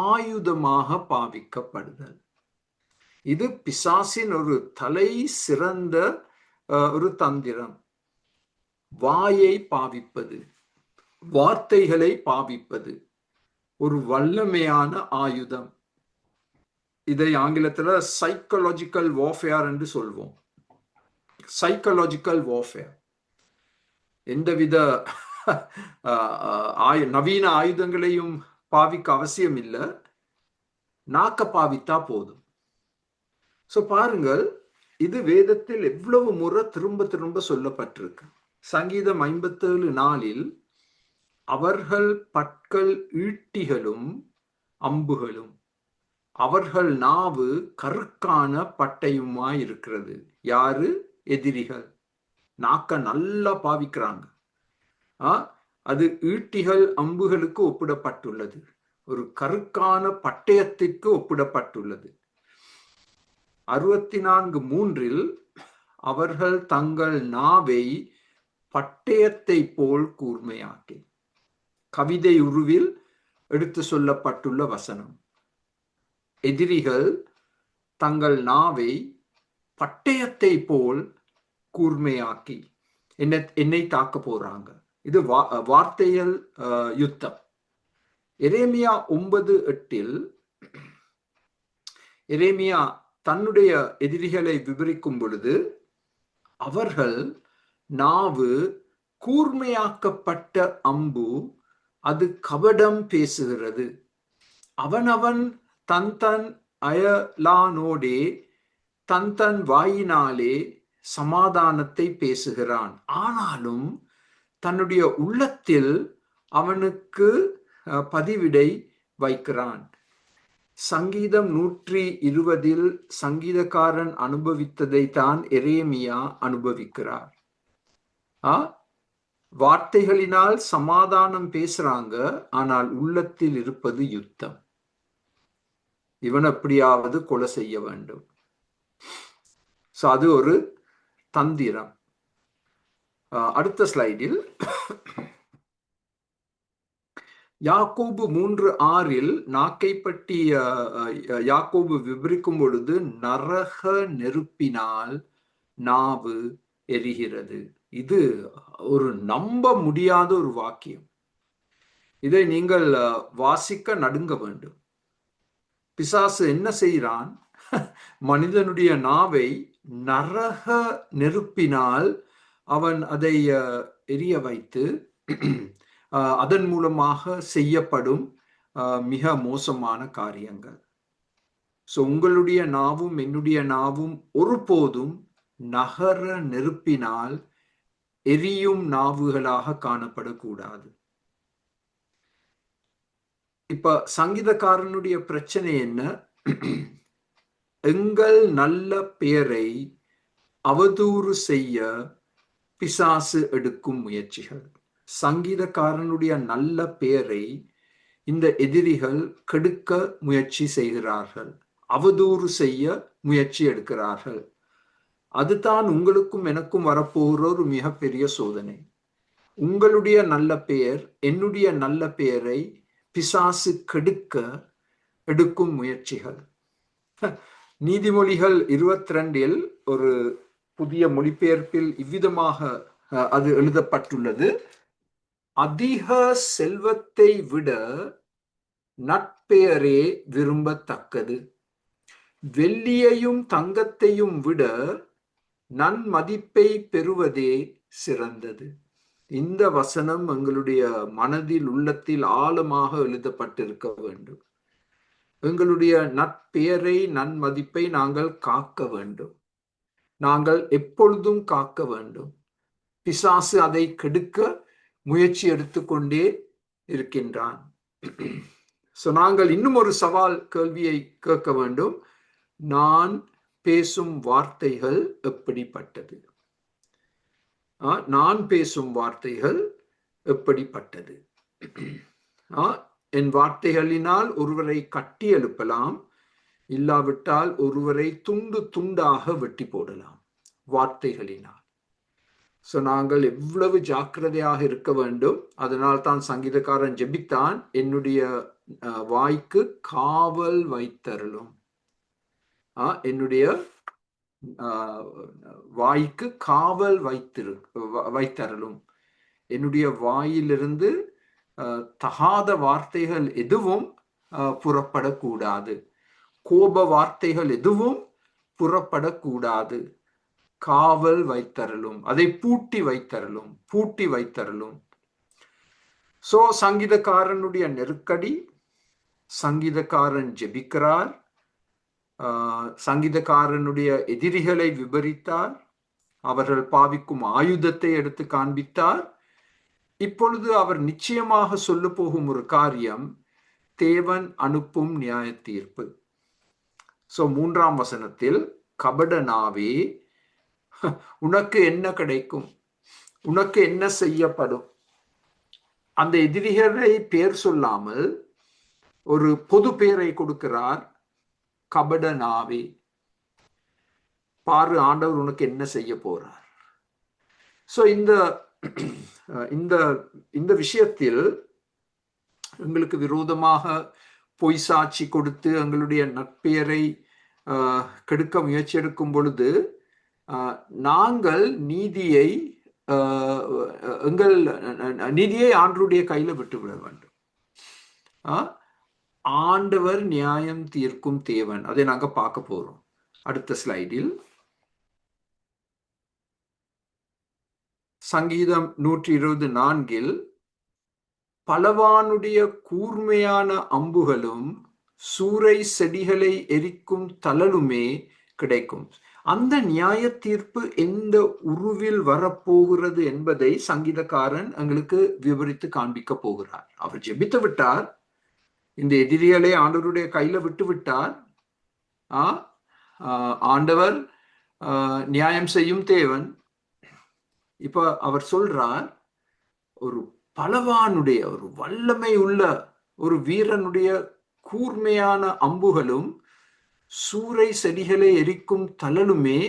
ஆயுதமாக பாவிக்கப்படுதல். இது பிசாசின் ஒரு தலை சிறந்த ஒரு தந்திரம். வாயை பாவிப்பது, வார்த்தைகளை பாவிப்பது ஒரு வல்லமையான ஆயுதம். இதை ஆங்கிலத்தில் சைக்கலாஜிக்கல் வார்ஃபேர் என்று சொல்வோம். Psychological warfare. எந்தவித நவீன ஆயுதங்களையும் பாவிக்க அவசியம் இல்லை, நாக்க பாவித்தா போதும். பாருங்கள், இது வேதத்தில் எவ்வளவு முறை திரும்ப திரும்ப சொல்லப்பட்டிருக்கு. சங்கீதம் 57:4 அவர்கள் பற்கள் ஈட்டிகளும் அம்புகளும், அவர்கள் நாவு கருக்கான பட்டையுமாய் இருக்கிறது. யாரு? எதிரிகள். நாக்க நல்லா பாவிக்கிறாங்க. அது ஈட்டிகள் அம்புகளுக்கு ஒப்பிடப்பட்டுள்ளது, ஒரு கருக்கான பட்டயத்திற்கு ஒப்பிடப்பட்டுள்ளது. 64:3 அவர்கள் தங்கள் நாவை பட்டயத்தை போல் கூர்மையாக்கி. கவிதை உருவில் எடுத்து சொல்லப்பட்டுள்ள வசனம். எதிரிகள் தங்கள் நாவை பட்டயத்தை போல் கூர்மையாக்கி என்னை தாக்க போறாங்க. இது வார்த்தைகள் யுத்தம். எரேமியா 9:8 எரேமியா தன்னுடைய எதிரிகளை விவரிக்கும் பொழுது, அவர்கள் நாவு கூர்மையாக்கப்பட்ட அம்பு, அது கபடம் பேசுகிறது. அவனவன் தன் அயலானோடே தன் வாயினாலே சமாதானத்தை பேசுகிறான், ஆனாலும் தன்னுடைய உள்ளத்தில் அவனுக்கு பதிவிடை வைக்கிறான். சங்கீதம் 120 சங்கீதக்காரன் அனுபவித்ததை தான் எரேமியா அனுபவிக்கிறார். வார்த்தைகளினால் சமாதானம் பேசுறாங்க, ஆனால் உள்ளத்தில் இருப்பது யுத்தம். இவன் எப்படியாவது கொலை செய்ய வேண்டும். அது ஒரு தந்திரம். அடுத்த ஸ்லைடில் யாக்கோபு 3:6 நாக்கை பற்றி யாக்கோபு விவரிக்கும் பொழுது, நரக நெருப்பினால் நாவு எரிகிறது. இது ஒரு நம்ப முடியாத ஒரு வாக்கியம். இதை நீங்கள் வாசிக்க நடுங்க வேண்டும். பிசாசு என்ன செய்கிறான்? மனிதனுடைய நாவை நரக நெருப்பினால் அவன் அதை எரிய வைத்து அதன் மூலமாக செய்யப்படும் மிக மோசமான காரியங்கள். உங்களுடைய நாவும் என்னுடைய நாவும் ஒருபோதும் நரக நெருப்பினால் எரியும் நாவுகளாக காணப்படக்கூடாது. இப்ப சங்கீதக்காரனுடைய பிரச்சனை என்ன? எங்கள் நல்ல பெயரை அவதூறு செய்ய பிசாசு எடுக்கும் முயற்சிகள். சங்கீதக்காரனுடைய நல்ல பெயரை இந்த எதிரிகள் கெடுக்க முயற்சி செய்கிறார்கள், அவதூறு செய்ய முயற்சி எடுக்கிறார்கள். அதுதான் உங்களுக்கும் எனக்கும் வரப்போகிற ஒரு மிகப்பெரிய சோதனை. உங்களுடைய நல்ல பெயர், என்னுடைய நல்ல பெயரை பிசாசு கெடுக்க எடுக்கும் முயற்சிகள். நீதிமொழிகள் 22 ஒரு புதிய மொழிபெயர்ப்பில் இவ்விதமாக அது எழுதப்பட்டுள்ளது. அதிக செல்வத்தை விட நட்பெயரே விரும்பத்தக்கது, வெள்ளியையும் தங்கத்தையும் விட நன்மதிப்பை பெறுவதே சிறந்தது. இந்த வசனம் எங்களுடைய மனதில், உள்ளத்தில் ஆழமாக எழுதப்பட்டிருக்க வேண்டும். எங்களுடைய நட்பெயரை, நன்மதிப்பை நாங்கள் காக்க வேண்டும். நாங்கள் எப்பொழுதும் காக்க வேண்டும். பிசாசு அதை கெடுக்க முயற்சி எடுத்துக்கொண்டே இருக்கின்றான். நாங்கள் இன்னும் ஒரு சவால் கேள்வியை கேட்க வேண்டும். நான் பேசும் வார்த்தைகள் எப்படிப்பட்டது? நான் பேசும் வார்த்தைகள் எப்படிப்பட்டது? என் வார்த்தைகளினால் ஒருவரை கட்டி எழுப்பலாம், இல்லாவிட்டால் ஒருவரை துண்டு துண்டாக வெட்டி போடலாம் வார்த்தைகளினால். நாங்கள் எவ்வளவு ஜாக்கிரதையாக இருக்க வேண்டும். அதனால் தான் சங்கீதக்காரன் ஜெபித்தான், என்னுடைய வாய்க்கு காவல் வைத்தருளும். என்னுடைய வாய்க்கு காவல் வைத்தருளும். என்னுடைய வாயிலிருந்து தகாத வார்த்தைகள் எதுவும் புறப்படக்கூடாது, கோப வார்த்தைகள் எதுவும் புறப்படக்கூடாது. காவல் வைத்தருளும், அதை பூட்டி வைத்தருளும். சங்கீதக்காரனுடைய நெருக்கடி, சங்கீதக்காரன் ஜெபிக்கிறார், சங்கீதக்காரனுடைய எதிரிகளை விபரித்தார், அவர்கள் பாவிக்கும் ஆயுதத்தை எடுத்து காண்பித்தார். இப்பொழுது அவர் நிச்சயமாக சொல்ல போகும் ஒரு காரியம், தேவன் அனுப்பும் நியாய தீர்ப்பு. 3ஆம் வசனத்தில், கபடனாவே உனக்கு என்ன கிடைக்கும், உனக்கு என்ன செய்யப்படும்? அந்த எதிரிகளை பெயர் சொல்லாமல் ஒரு பொது பெயரை கொடுக்கிறார், கபடனாவே. பாரு ஆண்டவர் உனக்கு என்ன செய்ய போறார். இந்த விஷயத்தில் எங்களுக்கு விரோதமாக பொய் சாட்சி கொடுத்து எங்களுடைய நட்பெயரை கெடுக்க முயற்சி எடுக்கும் பொழுது நாங்கள் எங்கள் நீதியை ஆண்டவருடைய கையில விட்டுவிட வேண்டும். ஆண்டவர் நியாயம் தீர்க்கும் தேவன். அதை நாங்க பார்க்க போறோம் அடுத்த ஸ்லைடில். சங்கீதம் 124 பலவானுடைய கூர்மையான அம்புகளும் சூறை செடிகளை எரிக்கும் தழலுமே கிடைக்கும். அந்த நியாய தீர்ப்பு எந்த உருவில் வரப்போகிறது என்பதை சங்கீதக்காரன் எங்களுக்கு விவரித்து காண்பிக்க போகிறார். அவர் ஜெபித்து விட்டார், இந்த எதிரிகளை ஆண்டவருடைய கையில விட்டு விட்டார். ஆண்டவர் நியாயம் செய்யும் தேவன். இப்ப அவர் சொல்றார், ஒரு பலவானுடைய, ஒரு வல்லமை உள்ள ஒரு வீரனுடைய கூர்மையான அம்புகளும் சூறை செடிகளை எரிக்கும் தழலுமே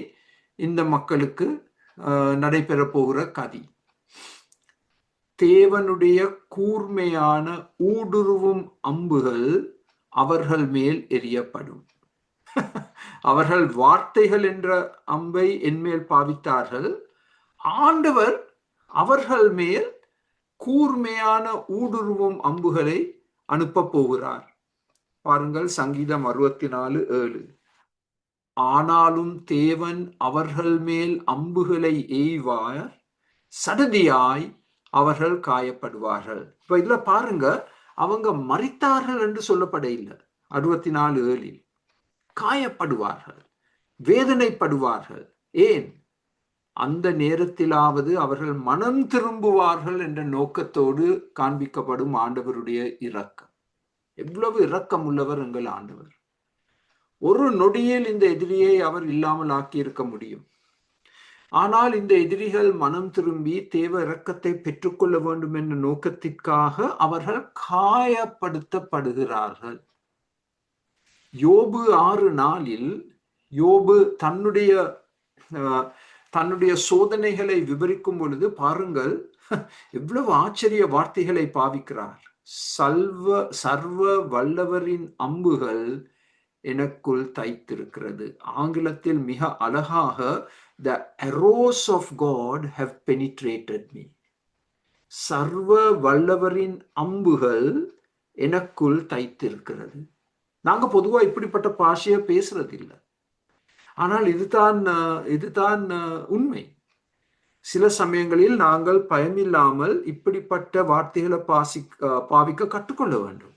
இந்த மக்களுக்கு நடைபெற போகிற கதி. தேவனுடைய கூர்மையான ஊடுருவும் அம்புகள் அவர்கள் மேல் எரியப்படும். அவர்கள் வார்த்தைகள் என்ற அம்பை என்மேல் பாவித்தார்கள். ஆண்டவர் அவர்கள் மேல் கூர்மையான ஊடுருவும் அம்புகளை அனுப்ப போகிறார். பாருங்கள், சங்கீதம் 64:7. ஆனாலும் தேவன் அவர்கள் மேல் அம்புகளை எய்வார், சடதியாய் அவர்கள் காயப்படுவார்கள். இப்ப இதுல பாருங்க, அவங்க மரித்தார்கள் என்று சொல்லப்பட இல்லை. 64:7 காயப்படுவார்கள், வேதனைப்படுவார்கள். ஏன்? அந்த நேரத்திலாவது அவர்கள் மனம் திரும்புவார்கள் என்ற நோக்கத்தோடு காண்பிக்கப்படும் ஆண்டவருடைய இரக்கம். எவ்வளவு இரக்கம் உள்ளவர் எங்கள் ஆண்டவர்! ஒரு நொடியில் இந்த எதிரியை அவர் இல்லாமல் ஆக்கியிருக்க முடியும். ஆனால் இந்த எதிரிகள் மனம் திரும்பி தேவ இரக்கத்தை பெற்றுக்கொள்ள வேண்டும் என்ற நோக்கத்திற்காக அவர்கள் காயப்படுத்தப்படுகிறார்கள். யோபு 6:4 யோபு தன்னுடைய சோதனைகளை விவரிக்கும் பொழுது பாருங்கள், எவ்வளவு ஆச்சரிய வார்த்தைகளை பாவிக்கிறார். சர்வ வல்லவரின் அம்புகள் எனக்குள் தைத்திருக்கிறது. ஆங்கிலத்தில் மிக அழகாக the arrows of God have penetrated me. சர்வ வல்லவரின் அம்புகள் எனக்குள் தைத்திருக்கிறது. நாங்க பொதுவா இப்படிப்பட்ட பாஷையை பேசுறது இல்லை. ஆனால் இதுதான் உண்மை. சில சமயங்களில் நாங்கள் பயமில்லாமல் இப்படிப்பட்ட வார்த்தைகளை பாவிக்க கற்றுக்கொள்ள வேண்டும்.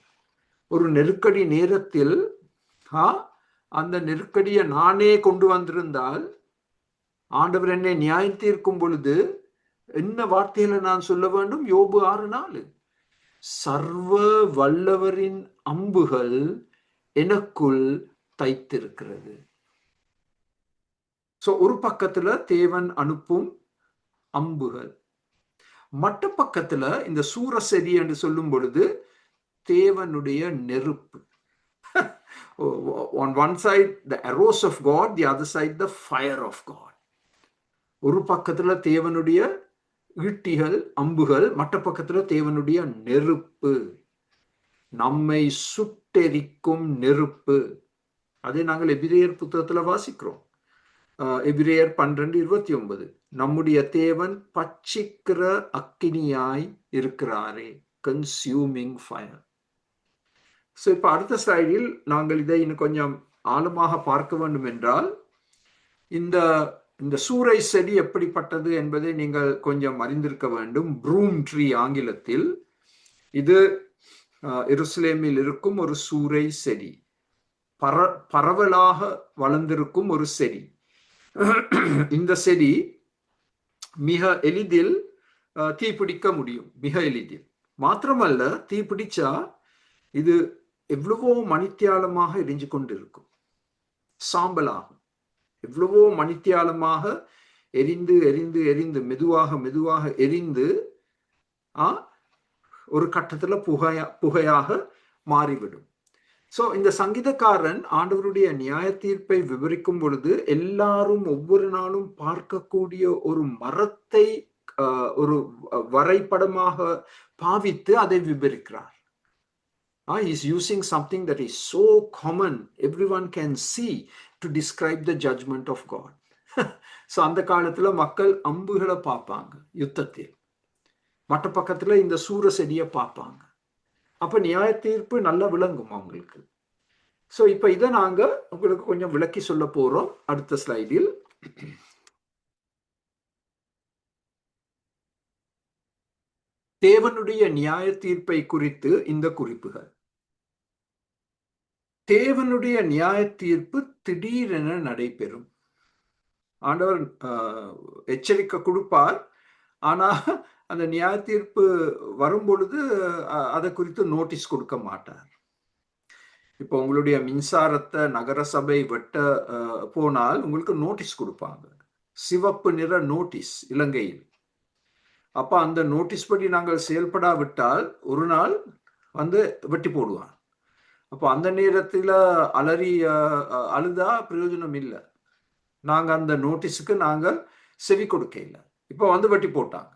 ஒரு நெருக்கடி நேரத்தில் அந்த நெருக்கடியை நானே கொண்டு வந்திருந்தால் ஆண்டவர் என்னை நியாயம் தீர்க்கும் பொழுது என்ன வார்த்தைகளை நான் சொல்ல வேண்டும்? யோபு 6:4 சர்வ வல்லவரின் அம்புகள் எனக்குள் தைத்திருக்கிறது. ஒரு பக்கத்துல தேவன் அனுப்பும் அம்புகள், மற்ற பக்கத்துல இந்த சூரசெடி என்று சொல்லும் பொழுது தேவனுடைய நெருப்பு. On one side the arrows of God, the other side the fire of God. ஒரு பக்கத்துல தேவனுடைய ஈட்டிகள் அம்புகள், மற்ற பக்கத்துல தேவனுடைய நெருப்பு, நம்மை சுட்டெரிக்கும் நெருப்பு. அதை நாங்கள் எபிரேயர் புத்தகத்துல வாசிக்கிறோம். எபிரேயர் 12:29 நம்முடைய தேவன் பட்சிக்கிற அக்கினியாய் இருக்கிறாரே, கன்சியூமிங் ஃபயர். இப்ப அடுத்த ஸ்லைடில் நாங்கள் இதை இன்னும் கொஞ்சம் ஆழமாக பார்க்க வேண்டும் என்றால், இந்த சூரை செடி எப்படிப்பட்டது என்பதை நீங்கள் கொஞ்சம் அறிந்திருக்க வேண்டும். ப்ரூம் ட்ரீ ஆங்கிலத்தில். இது எருசலேமில் இருக்கும் ஒரு சூரை செடி, பரவலாக வளர்ந்திருக்கும் ஒரு செடி. இந்த செடி மிக எளிதில் தீப்பிடிக்க முடியும், மிக எளிதில். மாத்திரமல்ல, தீப்பிடிச்சா இது எவ்வளவோ மணித்தியாலமாக எரிஞ்சு கொண்டிருக்கும், சாம்பலாகும். எவ்வளவோ மணித்தியாலமாக எரிந்து எரிந்து எரிந்து மெதுவாக எரிந்து ஒரு கட்டத்துல புகையாக மாறிவிடும். இந்த சங்கீதக்காரன் ஆண்டவருடைய நியாய தீர்ப்பை விவரிக்கும் பொழுது எல்லாரும் ஒவ்வொரு நாளும் பார்க்கக்கூடிய ஒரு மரத்தை ஒரு வரைபடமாக பாவித்து அதை விவரிக்கிறார். He is using something that is so common, everyone can see, to describe the judgment of God. அந்த காலத்துல மக்கள் அம்புகளை பார்ப்பாங்க யுத்தத்தில், மற்ற பக்கத்துல இந்த சூர செடியை பார்ப்பாங்க. அப்ப நியாய தீர்ப்பு நல்லா விளங்கும் அவங்களுக்கு. இப்ப இதை நாங்க உங்களுக்கு கொஞ்சம் விளக்கி சொல்ல போறோம் அடுத்த ஸ்லைடில். தேவனுடைய நியாய தீர்ப்பை குறித்து இந்த குறிப்புகள். தேவனுடைய நியாய தீர்ப்பு திடீரென நடைபெறும். ஆண்டவர் எச்சரிக்கை கொடுப்பார், ஆனா அந்த நியாய தீர்ப்பு வரும் பொழுது அதை குறித்து நோட்டீஸ் கொடுக்க மாட்டார். இப்போ உங்களுடைய மின்சாரத்தை நகர சபை வெட்ட போனால் உங்களுக்கு நோட்டீஸ் கொடுப்பாங்க, சிவப்பு நிற நோட்டீஸ் இலங்கையில். அப்ப அந்த நோட்டீஸ் படி நாங்கள் செயல்படாவிட்டால் ஒரு நாள் வந்து வெட்டி போடுவான். அப்போ அந்த நேரத்துல அழுதா பிரயோஜனம் இல்லை, நாங்க அந்த நோட்டீஸுக்கு நாங்கள் செவி கொடுக்க இல்லை. இப்ப வந்து வெட்டி போட்டாங்க,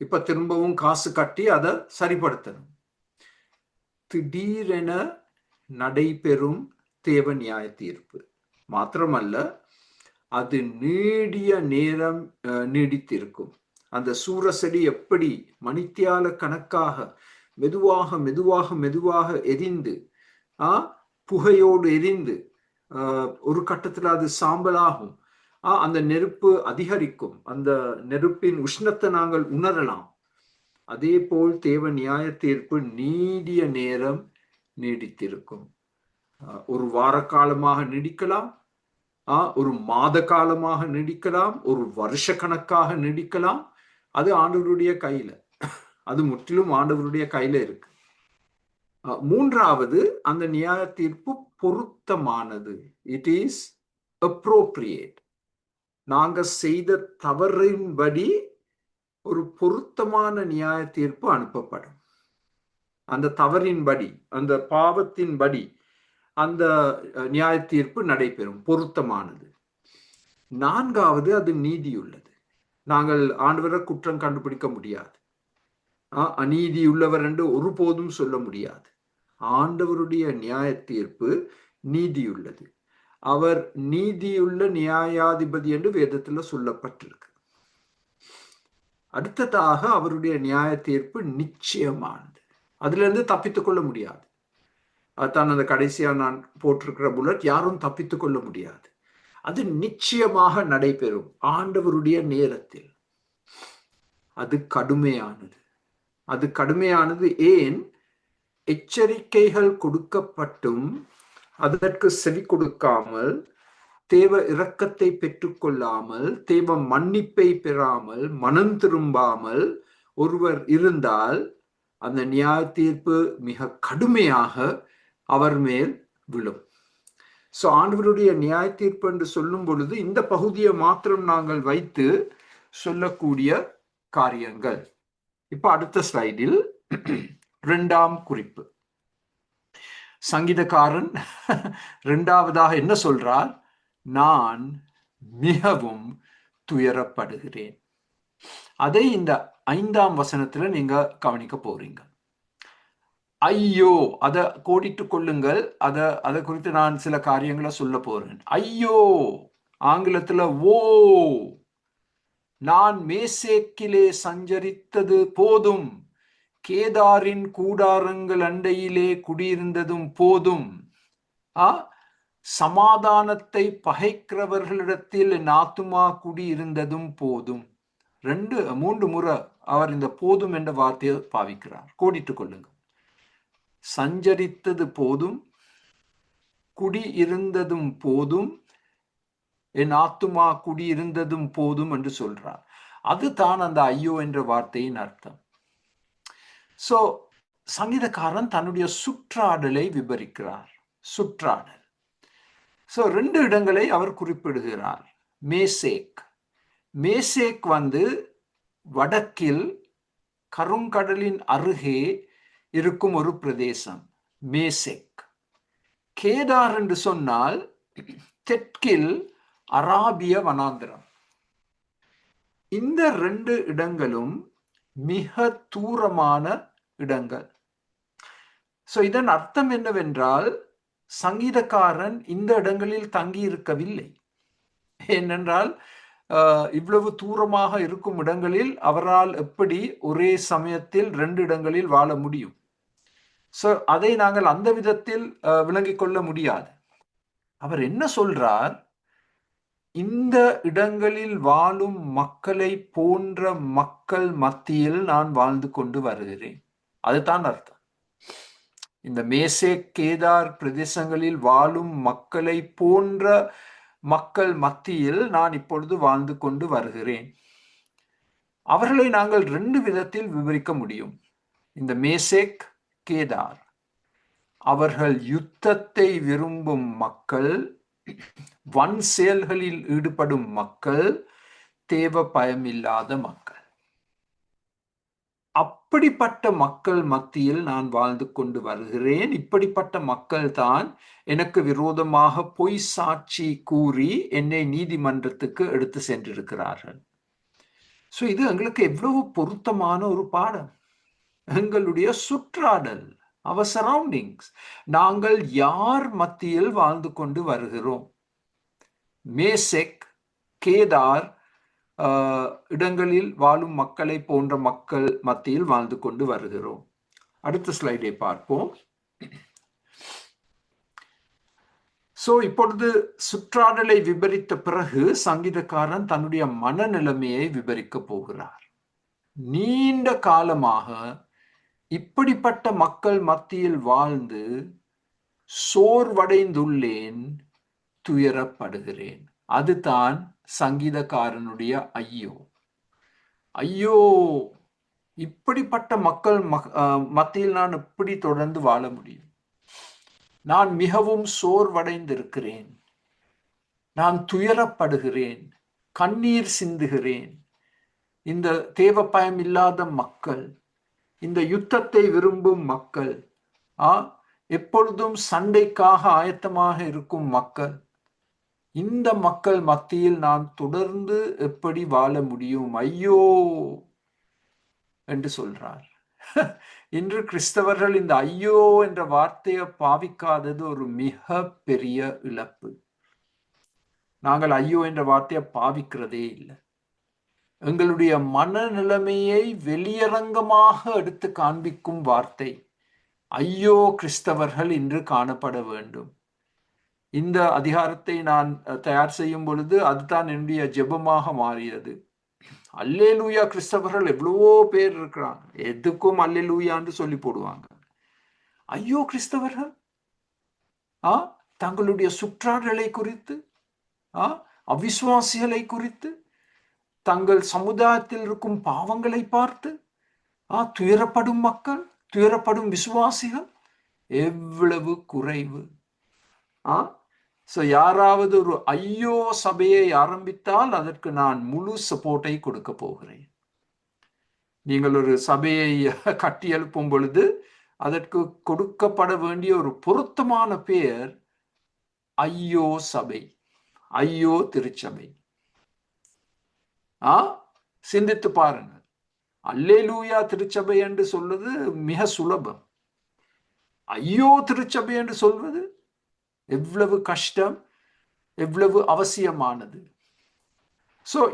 இப்ப திரும்பவும் காசு கட்டி அதை சரிப்படுத்தணும். திடீரென நடைபெறும் தேவ நியாய தீர்ப்பு. மாத்திரமல்ல, அது நீடிய நேரம் நீடித்திருக்கும். அந்த சூரசெடி எப்படி மணித்தியால கணக்காக மெதுவாக மெதுவாக மெதுவாக எரிந்து புகையோடு எரிந்து ஒரு கட்டத்தில் அது சாம்பலாகும். அந்த நெருப்பு அதிகரிக்கும், அந்த நெருப்பின் உஷ்ணத்தை நாங்கள் உணரலாம். அதே போல் தேவ நியாய தீர்ப்பு நீடிய நேரம் நீடித்திருக்கும். ஒரு வார காலமாக நீடிக்கலாம், ஒரு மாத காலமாக நீடிக்கலாம், ஒரு வருஷ கணக்காக நீடிக்கலாம். அது ஆண்டவருடைய கையில, அது முற்றிலும் ஆண்டவருடைய கையில இருக்கு. மூன்றாவது, அந்த நியாய தீர்ப்பு பொருத்தமானது. It is appropriate. நாங்க செய்த தவறின்படி ஒரு பொருத்தமான நியாய தீர்ப்பு அனுப்பப்படும். அந்த தவறின்படி, அந்த பாவத்தின்படி அந்த நியாய தீர்ப்பு நடைபெறும், பொருத்தமானது. நான்காவது, அது நீதியுள்ளது. நாங்கள் ஆண்டவரை குற்றம் கண்டுபிடிக்க முடியாது, அநீதியுள்ளவர் என்று ஒருபோதும் சொல்ல முடியாது. ஆண்டவருடைய நியாய தீர்ப்பு நீதியுள்ளது. அவர் நீதியுள்ள நியாயாதிபதி என்று வேதத்துல சொல்லப்பட்டிருக்கு. அடுத்ததாக, அவருடைய நியாய தீர்ப்பு நிச்சயமானது. அதுல இருந்து தப்பித்துக் கொள்ள முடியாது. அதுதான் அந்த கடைசியா நான் போட்டிருக்கிற புல்லட், யாரும் தப்பித்துக் கொள்ள முடியாது. அது நிச்சயமாக நடைபெறும் ஆண்டவருடைய நேரத்தில். அது கடுமையானது. அது கடுமையானது ஏன்? எச்சரிக்கைகள் கொடுக்கப்பட்டும் அதற்கு செவி கொடுக்காமல், தேவ இரக்கத்தை பெற்றுக்கொள்ளாமல், தேவ மன்னிப்பை பெறாமல், மனம் திரும்பாமல் ஒருவர் இருந்தால் அந்த நியாய தீர்ப்பு மிக கடுமையாக அவர் மேல் விழும். சோ ஆண்டவருடைய நியாய தீர்ப்பு என்று சொல்லும் பொழுது இந்த பகுதியை மாத்திரம் நாங்கள் வைத்து சொல்லக்கூடிய காரியங்கள். இப்ப அடுத்த ஸ்லைடில் 2ஆம் குறிப்பு. சங்கீதக்காரன் 2ஆவதாக என்ன சொல்றார்? நான் மிகவும் துயரப்படுகிறேன். அதை இந்த 5ஆம் வசனத்துல நீங்க கவனிக்க போறீங்க. ஐயோ, அதை கோடிட்டுக் கொள்ளுங்கள். அதை குறித்து நான் சில காரியங்களை சொல்ல போறேன். ஐயோ, ஆங்கிலத்துல ஓ, நான் மேசேக்கிலே சஞ்சரித்தது போதும், கேதாரின் கூடாரங்கள் அண்டையிலே குடியிருந்ததும் போதும், சமாதானத்தை பகைக்கிறவர்களிடத்தில் என் ஆத்துமா குடியிருந்ததும் போதும். 2-3 முறை அவர் இந்த போதும் என்ற வார்த்தையை பாவிக்கிறார். கோடிட்டுக் கொள்ளுங்கள். சஞ்சரித்தது போதும், குடியிருந்ததும் போதும், என் ஆத்துமா குடியிருந்ததும் போதும் என்று சொல்றார். அதுதான் அந்த ஐயோ என்ற வார்த்தையின் அர்த்தம். சோ சங்கீதக்காரன் தன்னுடைய சுற்றாடலை விவரிக்கிறார். சுற்றாடல். சோ 2 இடங்களை அவர் குறிப்பிடுகிறார். மேசேக். மேசேக் வடக்கில் கருங்கடலின் அருகே இருக்கும் ஒரு பிரதேசம், மேசேக். கேதார் என்று சொன்னால் தெற்கில் அராபிய வனாந்திரம். இந்த 2 இடங்களும் மிக தூரமான இடங்கள். சோ இதன் அர்த்தம் என்னவென்றால், சங்கீதக்காரன் இந்த இடங்களில் தங்கி இருக்கவில்லை. ஏனென்றால் இவ்வளவு தூரமாக இருக்கும் இடங்களில் அவரால் எப்படி ஒரே சமயத்தில் 2 இடங்களில் வாழ முடியும்? சோ அதை நாங்கள் அந்த விதத்தில் விளங்கிக் கொள்ள முடியாது. அவர் என்ன சொல்றார்? இந்த இடங்களில் வாழும் மக்களை போன்ற மக்கள் மத்தியில் நான் வாழ்ந்து கொண்டு வருகிறேன். அதுதான் அர்த்தம். இந்த மேசேக், கேதார் பிரதேசங்களில் வாழும் மக்களை போன்ற மக்கள் மத்தியில் நான் இப்பொழுது வாழ்ந்து கொண்டு வருகிறேன். அவர்களை நாங்கள் 2 விதத்தில் விவரிக்க முடியும். இந்த மேசேக், கேதார், அவர்கள் யுத்தத்தை விரும்பும் மக்கள், வன் செயல்களில் ஈடுபடும் மக்கள், தேவ பயமில்லாத மக்கள். அப்படிப்பட்ட மக்கள் மத்தியில் நான் வாழ்ந்து கொண்டு வருகிறேன். இப்படிப்பட்ட மக்கள் தான் எனக்கு விரோதமாக பொய் சாட்சி கூறி என்னை நீதிமன்றத்துக்கு எடுத்து சென்றிருக்கிறார்கள். சோ இது எங்களுக்கு எவ்வளவு பொருத்தமான ஒரு பாடம். எங்களுடைய சுற்றாடல், அவர் சரௌண்டிங்ஸ், நாங்கள் யார் மத்தியில் வாழ்ந்து கொண்டு வருகிறோம்? மேசேக், கேதார் இடங்களில் வாழும் மக்களை போன்ற மக்கள் மத்தியில் வாழ்ந்து கொண்டு வருகிறோம். அடுத்த ஸ்லைடை பார்ப்போம். சோ இப்பொழுது சுற்றாடலை விவரித்த பிறகு சங்கீதக்காரன் தன்னுடைய மனநிலைமையை விவரிக்க போகிறார். நீண்ட காலமாக இப்படிப்பட்ட மக்கள் மத்தியில் வாழ்ந்து சோர்வடைந்துள்ளேன், துயரப்படுகிறேன். அதுதான் சங்கீதக்காரனுடைய ஐயோ. ஐயோ, இப்படிப்பட்ட மக்கள் மத்தியில் நான் எப்படி தொடர்ந்து வாழ முடியும்? நான் மிகவும் சோர்வடைந்திருக்கிறேன், நான் துயரப்படுகிறேன், கண்ணீர் சிந்துகிறேன். இந்த தேவ பயம் இல்லாத மக்கள், இந்த யுத்தத்தை விரும்பும் மக்கள், எப்பொழுதும் சண்டைக்காக ஆயத்தமாக இருக்கும் மக்கள், இந்த மக்கள் மத்தியில் நான் தொடர்ந்து எப்படி வாழ முடியும்? ஐயோ என்று சொல்றார். இன்று கிறிஸ்தவர்கள் இந்த ஐயோ என்ற வார்த்தையை பாவிக்காதது ஒரு மிக பெரிய இழப்பு. நாங்கள் ஐயோ என்ற வார்த்தையை பாவிக்கிறதே இல்லை. எங்களுடைய மனநிலைமையை வெளியரங்கமாக எடுத்து காண்பிக்கும் வார்த்தை ஐயோ கிறிஸ்தவர்கள் இன்று காணப்பட வேண்டும். இந்த அதிகாரத்தை நான் தயார் செய்யும் பொழுது அதுதான் என்னுடைய ஜெபமாக மாறியது. அல்லேலூயா கிறிஸ்தவர்கள் எவ்வளவோ பேர் இருக்கிறாங்க, எதுக்கும் அல்லேலூயான்னு சொல்லி போடுவாங்க. ஐயோ கிறிஸ்தவர்கள் தங்களுடைய சுற்றாடலை குறித்து, அவிசுவாசிகளை குறித்து, தங்கள் சமுதாயத்தில் இருக்கும் பாவங்களை பார்த்து துயரப்படும் மக்கள், துயரப்படும் விசுவாசிகள் எவ்வளவு குறைவு. யாராவது ஒரு ஐயோ சபையை ஆரம்பித்தால் அதற்கு நான் முழு சப்போர்ட்டை கொடுக்க போகிறேன். நீங்கள் ஒரு சபையை கட்டி எழுப்பும் பொழுது அதற்கு கொடுக்கப்பட வேண்டிய ஒரு பொருத்தமான பெயர் ஐயோ சபை, ஐயோ திருச்சபை. சிந்தித்து பாருங்கள். அல்லேலூயா திருச்சபை என்று சொல்வது மிக சுலபம். ஐயோ திருச்சபை என்று சொல்வது எவ்வளவு கஷ்டம், எவ்வளவு அவசியமானது.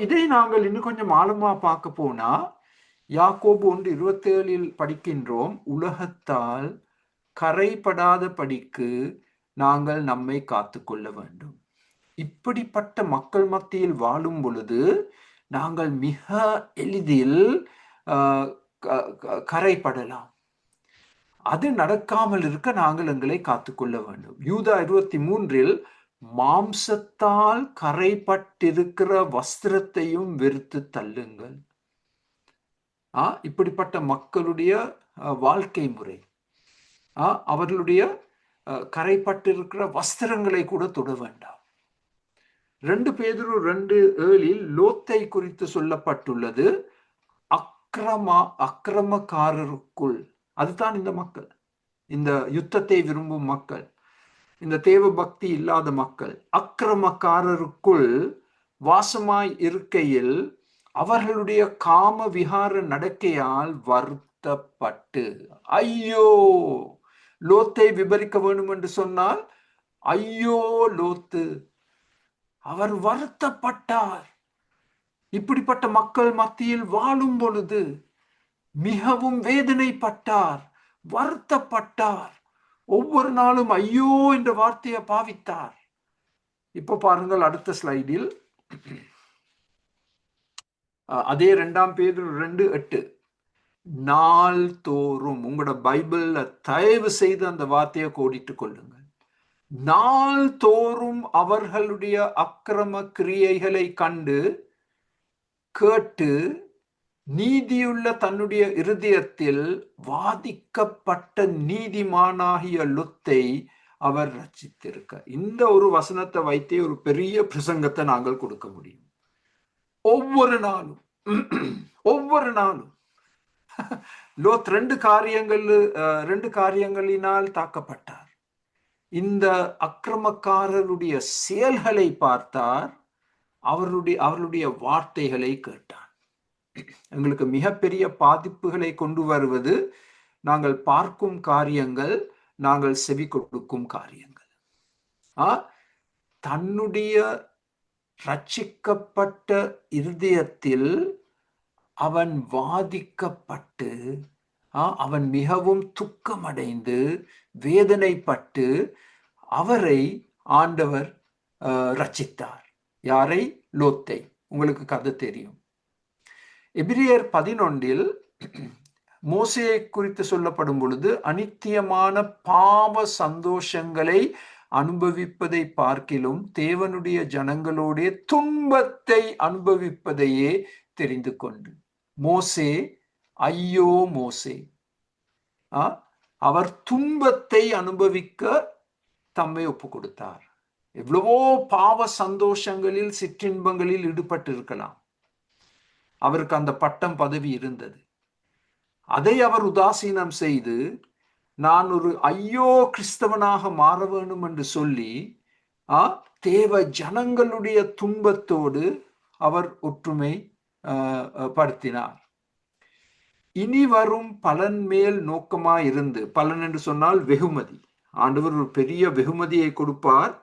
இதை நாங்கள் இன்னும் கொஞ்சம் ஆழமா பார்க்க போனா யாக்கோபு 1:27 படிக்கின்றோம், உலகத்தால் கரைபடாத படிக்கு நாங்கள் நம்மை காத்து கொள்ள வேண்டும். இப்படிப்பட்ட மக்கள் மத்தியில் வாழும் பொழுது நாங்கள் மிக எளிதில் கரைபடலாம். அது நடக்காமல் இருக்க நாங்கள் எங்களை காத்துக்கொள்ள வேண்டும். யூதா 23 மாம்சத்தால் கரைப்பட்டிருக்கிற வஸ்திரத்தையும் வெறுத்து தள்ளுங்கள். இப்படிப்பட்ட மக்களுடைய வாழ்க்கை முறை, அவர்களுடைய கரைப்பட்டிருக்கிற வஸ்திரங்களை கூட தொட வேண்டாம். 2 பேதுரு 2:7 லோத்தை குறித்து சொல்லப்பட்டுள்ளது, அக்கிரமக்காரருக்குள். அதுதான் இந்த மக்கள், இந்த யுத்தத்தை விரும்பும் மக்கள், இந்த தேவ பக்தி இல்லாத மக்கள். அக்கிரமக்காரருக்குள் வாசமாய் இருக்கையில் அவர்களுடைய காம விகார நடக்கையால் வருத்தப்பட்டு. ஐயோ, லோத்தை விபரிக்க வேண்டும் என்று சொன்னால் ஐயோ லோத்து, அவர் வருத்தப்பட்டார். இப்படிப்பட்ட மக்கள் மத்தியில் வாழும் பொழுது மிகவும் வேதனைப்பட்டார், வருத்தப்பட்டார். ஒவ்வொரு நாளும் ஐயோ என்ற வார்த்தையை பாவித்தார். இப்ப பாருங்கள் அடுத்த ஸ்லைடில், அதே 2 பேதுரு 2:8, நாள்தோறும், உங்களோட பைபிள்ல தயவு செய்து அந்த வார்த்தையை கோடிட்டுக் கொள்ளுங்கள். நாள்தோறும் அவர்களுடைய அக்கிரம கிரியைகளை கண்டு கேட்டு நீதியுள்ள தன்னுடைய இருதயத்தில் வாதிக்கப்பட்ட நீதிமானாகிய லோத்தை அவர் ரட்சித்திருக்க. இந்த ஒரு வசனத்தை வைத்தே ஒரு பெரிய பிரசங்கத்தை நாங்கள் கொடுக்க முடியும். ஒவ்வொரு நாளும் லோத் 2 காரியங்களினால் தாக்கப்பட்டார். இந்த அக்கிரமக்காரருடைய செயல்களை பார்த்தார், அவர்களுடைய வார்த்தைகளை கேட்டார். எங்களுக்கு மிகப்பெரிய பாதிப்புகளை கொண்டு வருவது நாங்கள் பார்க்கும் காரியங்கள், நாங்கள் செவி கொடுக்கும் காரியங்கள். தன்னுடைய ரட்சிக்கப்பட்ட இருதயத்தில் அவன் வாதிக்கப்பட்டு, அவன் மிகவும் துக்கமடைந்து வேதனைப்பட்டு அவரை ஆண்டவர் ரட்சித்தார். யாரை? லோத்தை. உங்களுக்கு கதை தெரியும். எபிரேயர் 11 மோசேயை குறித்து சொல்லப்படும் பொழுது அநித்தியமான பாவ சந்தோஷங்களை அனுபவிப்பதை பார்க்கிலும் தேவனுடைய ஜனங்களோடே துன்பத்தை அனுபவிப்பதையே தெரிந்து கொண்டு. மோசே, ஐயோ மோசே, அவர் துன்பத்தை அனுபவிக்க தம்மை ஒப்பு கொடுத்தார். எவ்வளவோ பாவ சந்தோஷங்களில் சிற்றின்பங்களில் ஈடுபட்டிருக்கலாம். அவருக்கு அந்த பட்டம் பதவி இருந்தது. அதை அவர் உதாசீனம் செய்து நான் ஒரு ஐயோ கிறிஸ்தவனாக மாற வேண்டும் என்று சொல்லி தேவ ஜனங்களுடைய துன்பத்தோடு அவர் ஒற்றுமை படுத்தினார். இனி வரும் பலன் மேல் நோக்கமாயிருந்து, பலன் என்று சொன்னால் வெகுமதி, ஆண்டவர் ஒரு பெரிய வெகுமதியை கொடுப்பார்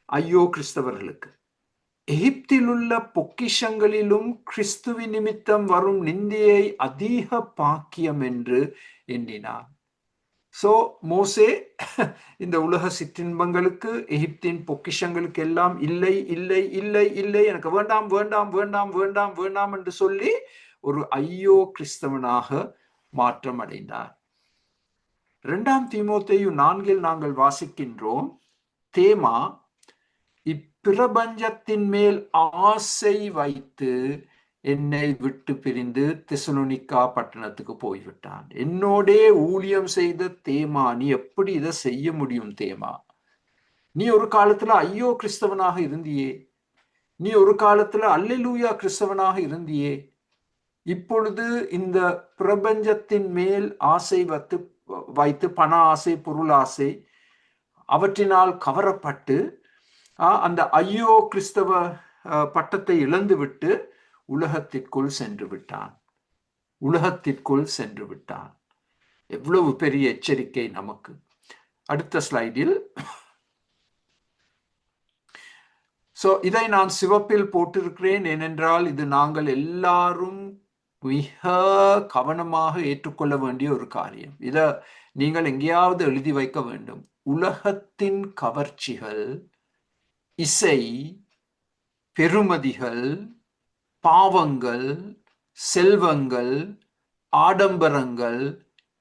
ஐயோ கிறிஸ்தவர்களுக்கு. எகிப்தில் உள்ள பொக்கிஷங்களிலும் கிறிஸ்துவின் நிமித்தம் வரும் நிந்தையை அதிக பாக்கியம் என்று எண்ணினார். சோ மோசே இந்த உலக சிற்றின்பங்களுக்கு, எகிப்தின் பொக்கிஷங்களுக்கு எல்லாம் இல்லை இல்லை இல்லை இல்லை, எனக்கு வேண்டாம் வேண்டாம் வேண்டாம் வேண்டாம் வேண்டாம் என்று சொல்லி ஒரு ஐயோ கிறிஸ்தவனாக மாற்றம் அடைந்தார். 2 தீமோத்தேயு 4 நாங்கள் வாசிக்கின்றோம், தேமா இப்பிரபஞ்சத்தின் மேல் ஆசை வைத்து என்னை விட்டு பிரிந்து தெசலோனிக்கா பட்டணத்துக்கு போய்விட்டான். என்னோடே ஊழியம் செய்த தேமா, நீ எப்படி இதை செய்ய முடியும் தேமா? நீ ஒரு காலத்துல ஐயோ கிறிஸ்தவனாக இருந்தியே, நீ ஒரு காலத்துல அல்லேலூயா கிறிஸ்தவனாக இருந்தியே, இப்பொழுது இந்த பிரபஞ்சத்தின் மேல் ஆசை வைத்து பண ஆசை, பொருள் ஆசை, அவற்றினால் கவரப்பட்டு அந்த ஐயோ கிறிஸ்தவ பட்டத்தை இழந்து விட்டு உலகத்திற்குள் சென்று விட்டான். உலகத்திற்குள் சென்று விட்டான். எவ்வளவு பெரிய எச்சரிக்கை நமக்கு. அடுத்த ஸ்லைடில் இதை நான் சிவப்பில் போட்டிருக்கிறேன், ஏனென்றால் இது நாங்கள் எல்லாரும் மிக கவனமாக ஏற்றுக்கொள்ள வேண்டிய ஒரு காரியம். இதை நீங்கள் எங்கேயாவது எழுதி வைக்க வேண்டும். உலகத்தின் கவர்ச்சிகள், இசை, பெருமதிகள், பாவங்கள், செல்வங்கள், ஆடம்பரங்கள்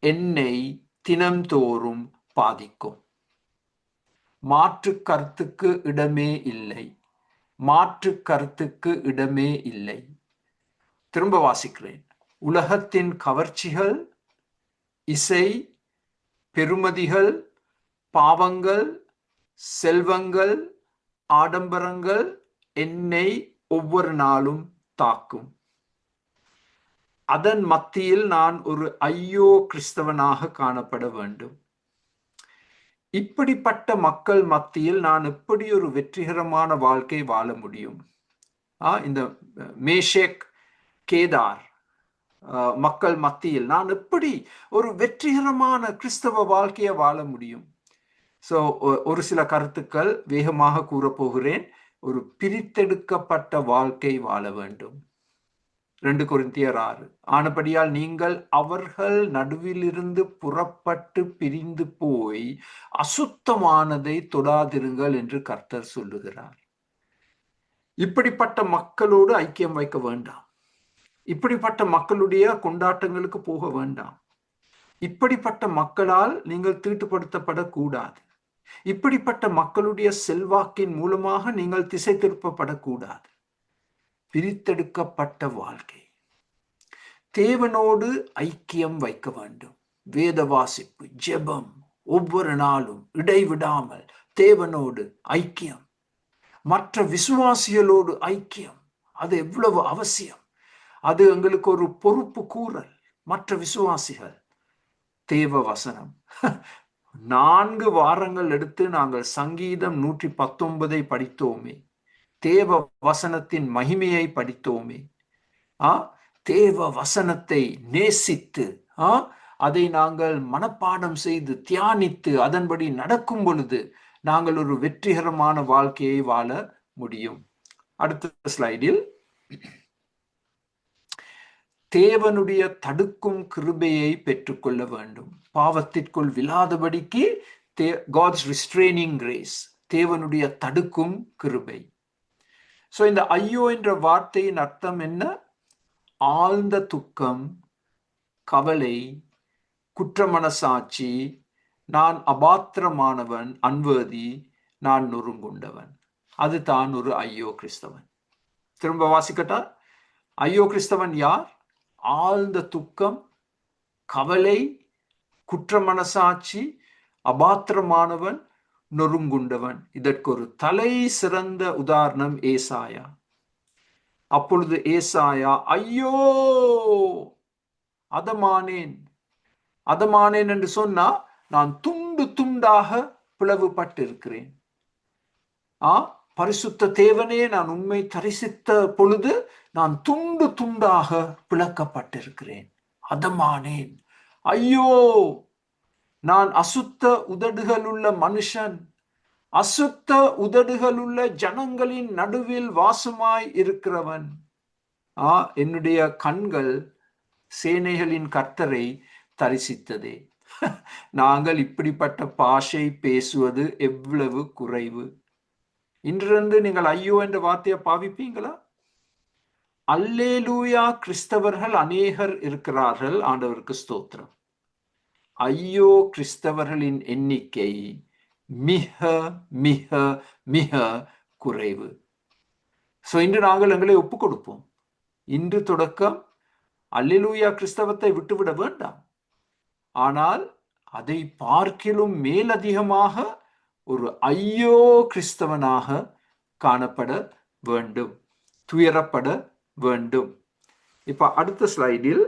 என்னை தினம்தோறும் பாதிக்கும். மாற்று கருத்துக்கு இடமே இல்லை. மாற்று கருத்துக்கு இடமே இல்லை. திரும்ப வாசிக்கிறேன். உலகத்தின் கவர்ச்சிகள், இசை, பெருமதிகள், பாவங்கள், செல்வங்கள், ஆடம்பரங்கள் என்னை ஒவ்வொரு நாளும் தாக்கும். அதன் மத்தியில் நான் ஒரு ஐயோ கிறிஸ்தவனாக காணப்பட வேண்டும். இப்படிப்பட்ட மக்கள் மத்தியில் நான் எப்படி ஒரு வெற்றிகரமான வாழ்க்கை வாழ முடியும்? இந்த மேஷேக், கேதார் மக்கள் மத்தியில் நான் எப்படி ஒரு வெற்றிகரமான கிறிஸ்தவ வாழ்க்கையை வாழ முடியும்? ஒரு சில கருத்துக்கள் வேகமாக கூறப்போகிறேன். ஒரு பிரித்தெடுக்கப்பட்ட வாழ்க்கை வாழ வேண்டும். 2 கொரிந்தியர் 6. ஆனபடியால் நீங்கள் அவர்கள் நடுவிலிருந்து புறப்பட்டு பிரிந்து போய் அசுத்தமானதை தொடாதிருங்கள் என்று கர்த்தர் சொல்லுகிறார். இப்படிப்பட்ட மக்களோடு ஐக்கியம் வைக்க வேண்டாம். இப்படிப்பட்ட மக்களுடைய கொண்டாட்டங்களுக்கு போக வேண்டாம். இப்படிப்பட்ட மக்களால் நீங்கள் தீட்டுப்படுத்தப்படக்கூடாது. இப்படிப்பட்ட மக்களுடைய செல்வாக்கின் மூலமாக நீங்கள் திசை திருப்பப்படக்கூடாது. பிரித்தெடுக்கப்பட்ட வாழ்க்கை, தேவனோடு ஐக்கியம் வைக்க வேண்டும். வேத வாசிப்பு, ஜெபம், ஒவ்வொரு நாளும் இடைவிடாமல் தேவனோடு ஐக்கியம், மற்ற விசுவாசிகளோடு ஐக்கியம். அது எவ்வளவு அவசியம். அது எங்களுக்கு ஒரு பொறுப்பு கூறல். மற்ற விசுவாசிகள், தேவ வசனம். 4 வாரங்கள் எடுத்து நாங்கள் சங்கீதம் 119 படித்தோமே. தேவ வசனத்தின் மகிமையை படித்தோமே. தேவ வசனத்தை நேசித்து அதை நாங்கள் மனப்பாடம் செய்து தியானித்து அதன்படி நடக்கும் பொழுது நாங்கள் ஒரு வெற்றிகரமான வாழ்க்கையை வாழ முடியும். அடுத்த ஸ்லைடில் தேவனுடைய தடுக்கும் கிருபையை பெற்றுக்கொள்ள வேண்டும். பாவத்திற்குள் விழாதபடிக்கு God's restraining grace, தேவனுடைய தடுக்கும் கிருபை. இந்த ஐயோ என்ற வார்த்தையின் அர்த்தம் என்ன? ஆழ்ந்த துக்கம், கவலை, குற்றமனசாட்சி, நான் அபாத்திரமானவன், அன்வர்தி, நான் நொறுங்குண்டவன். அதுதான் ஒரு ஐயோ கிறிஸ்தவன். திரும்ப வாசிக்கட்டா? ஐயோ கிறிஸ்தவன் யார்? ஆழ்ந்த துக்கம், கவலை, குற்ற மனசாட்சி, அபாத்திரமானவன், நொறுங்குண்டவன். இதற்கு ஒரு தலை சிறந்த உதாரணம் ஏசாயா. அப்பொழுது ஏசாயா, ஐயோ அதமானேன், அதமானேன் என்று சொன்னா, நான் துண்டு துண்டாக பிளவுபட்டிருக்கிறேன். பரிசுத்த தேவனே, நான் உண்மை தரிசித்த பொழுது நான் துண்டு துண்டாக பிளக்கப்பட்டிருக்கிறேன். அதமானேன், ஐயோ, நான் அசுத்த உதடுகளுள்ள மனுஷன், அசுத்த உதடுகளுள்ள ஜனங்களின் நடுவில் வாசமாய் இருக்கிறவன். என்னுடைய கண்கள் சேனைகளின் கர்த்தரை தரிசித்ததே. நாங்கள் இப்படிப்பட்ட பாஷை பேசுவது எவ்வளவு குறைவு. இன்றிருந்து நீங்கள் ஐயோ என்ற வார்த்தையை பாவிப்பீங்களா? அல்லேலூயா கிறிஸ்தவர்கள் அநேகர் இருக்கிறார்கள், ஆண்டவருக்கு ஸ்தோத்திரம். ஐயோ கிறிஸ்தவர்களின் எண்ணிக்கை மிக மிக மிக குறைவு. இன்று நாங்கள் எங்களை ஒப்புக் கொடுப்போம். இன்று தொடக்கம் அல்லேலூயா கிறிஸ்தவத்தை விட்டுவிட வேண்டாம். ஆனால் அதை பார்க்கிலும் மேலதிகமாக ஒரு ஐயோ கிறிஸ்தவனாக காணப்பட வேண்டும், துயரப்பட வேண்டும். இப்ப அடுத்த ஸ்லைடில்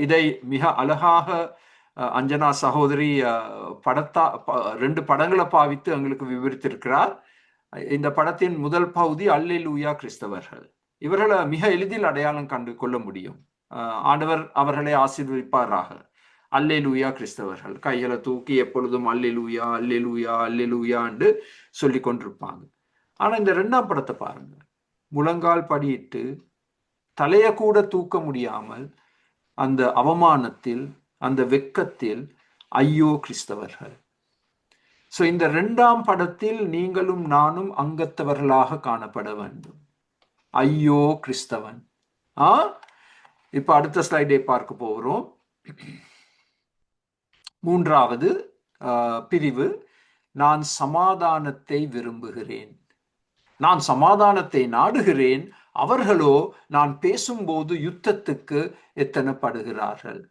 இதை மிக அழகாக அஞ்சனா சகோதரி ரெண்டு படங்களை பாவித்து எங்களுக்கு விவரித்திருக்கிறார். இந்த படத்தின் முதல் பகுதி அல்லேலூயா கிறிஸ்தவர்கள். இவர்களை மிக எளிதில் அடையாளம் கண்டு கொள்ள முடியும். ஆண்டவர் அவர்களை ஆசீர்வதிப்பாராக. அல்லேலூயா கிறிஸ்தவர்கள் கைகளை தூக்கி எப்பொழுதும் அல்லேலூயா அல்லேலூயா அல்லேலூயா என்று சொல்லி கொண்டிருப்பாங்க. ஆனா இந்த இரண்டாம் படத்தை பாருங்க. முழங்கால் படியிட்டு தலைய கூட தூக்க முடியாமல் அந்த அவமானத்தில், அந்த வெக்கத்தில் ஐயோ கிறிஸ்தவர்கள். இந்த இரண்டாம் படத்தில் நீங்களும் நானும் அங்கத்தவர்களாக காணப்பட வேண்டும். ஐயோ கிறிஸ்தவன். இப்ப அடுத்த ஸ்லைடை பார்க்க போகிறோம். மூன்றாவது பிரிவு, நான் சமாதானத்தை விரும்புகிறேன், நான் சமாதானத்தை நாடுகிறேன், அவர்களோ நான் பேசும்போது யுத்தத்துக்கு எத்தனைப்படுகிறார்கள்.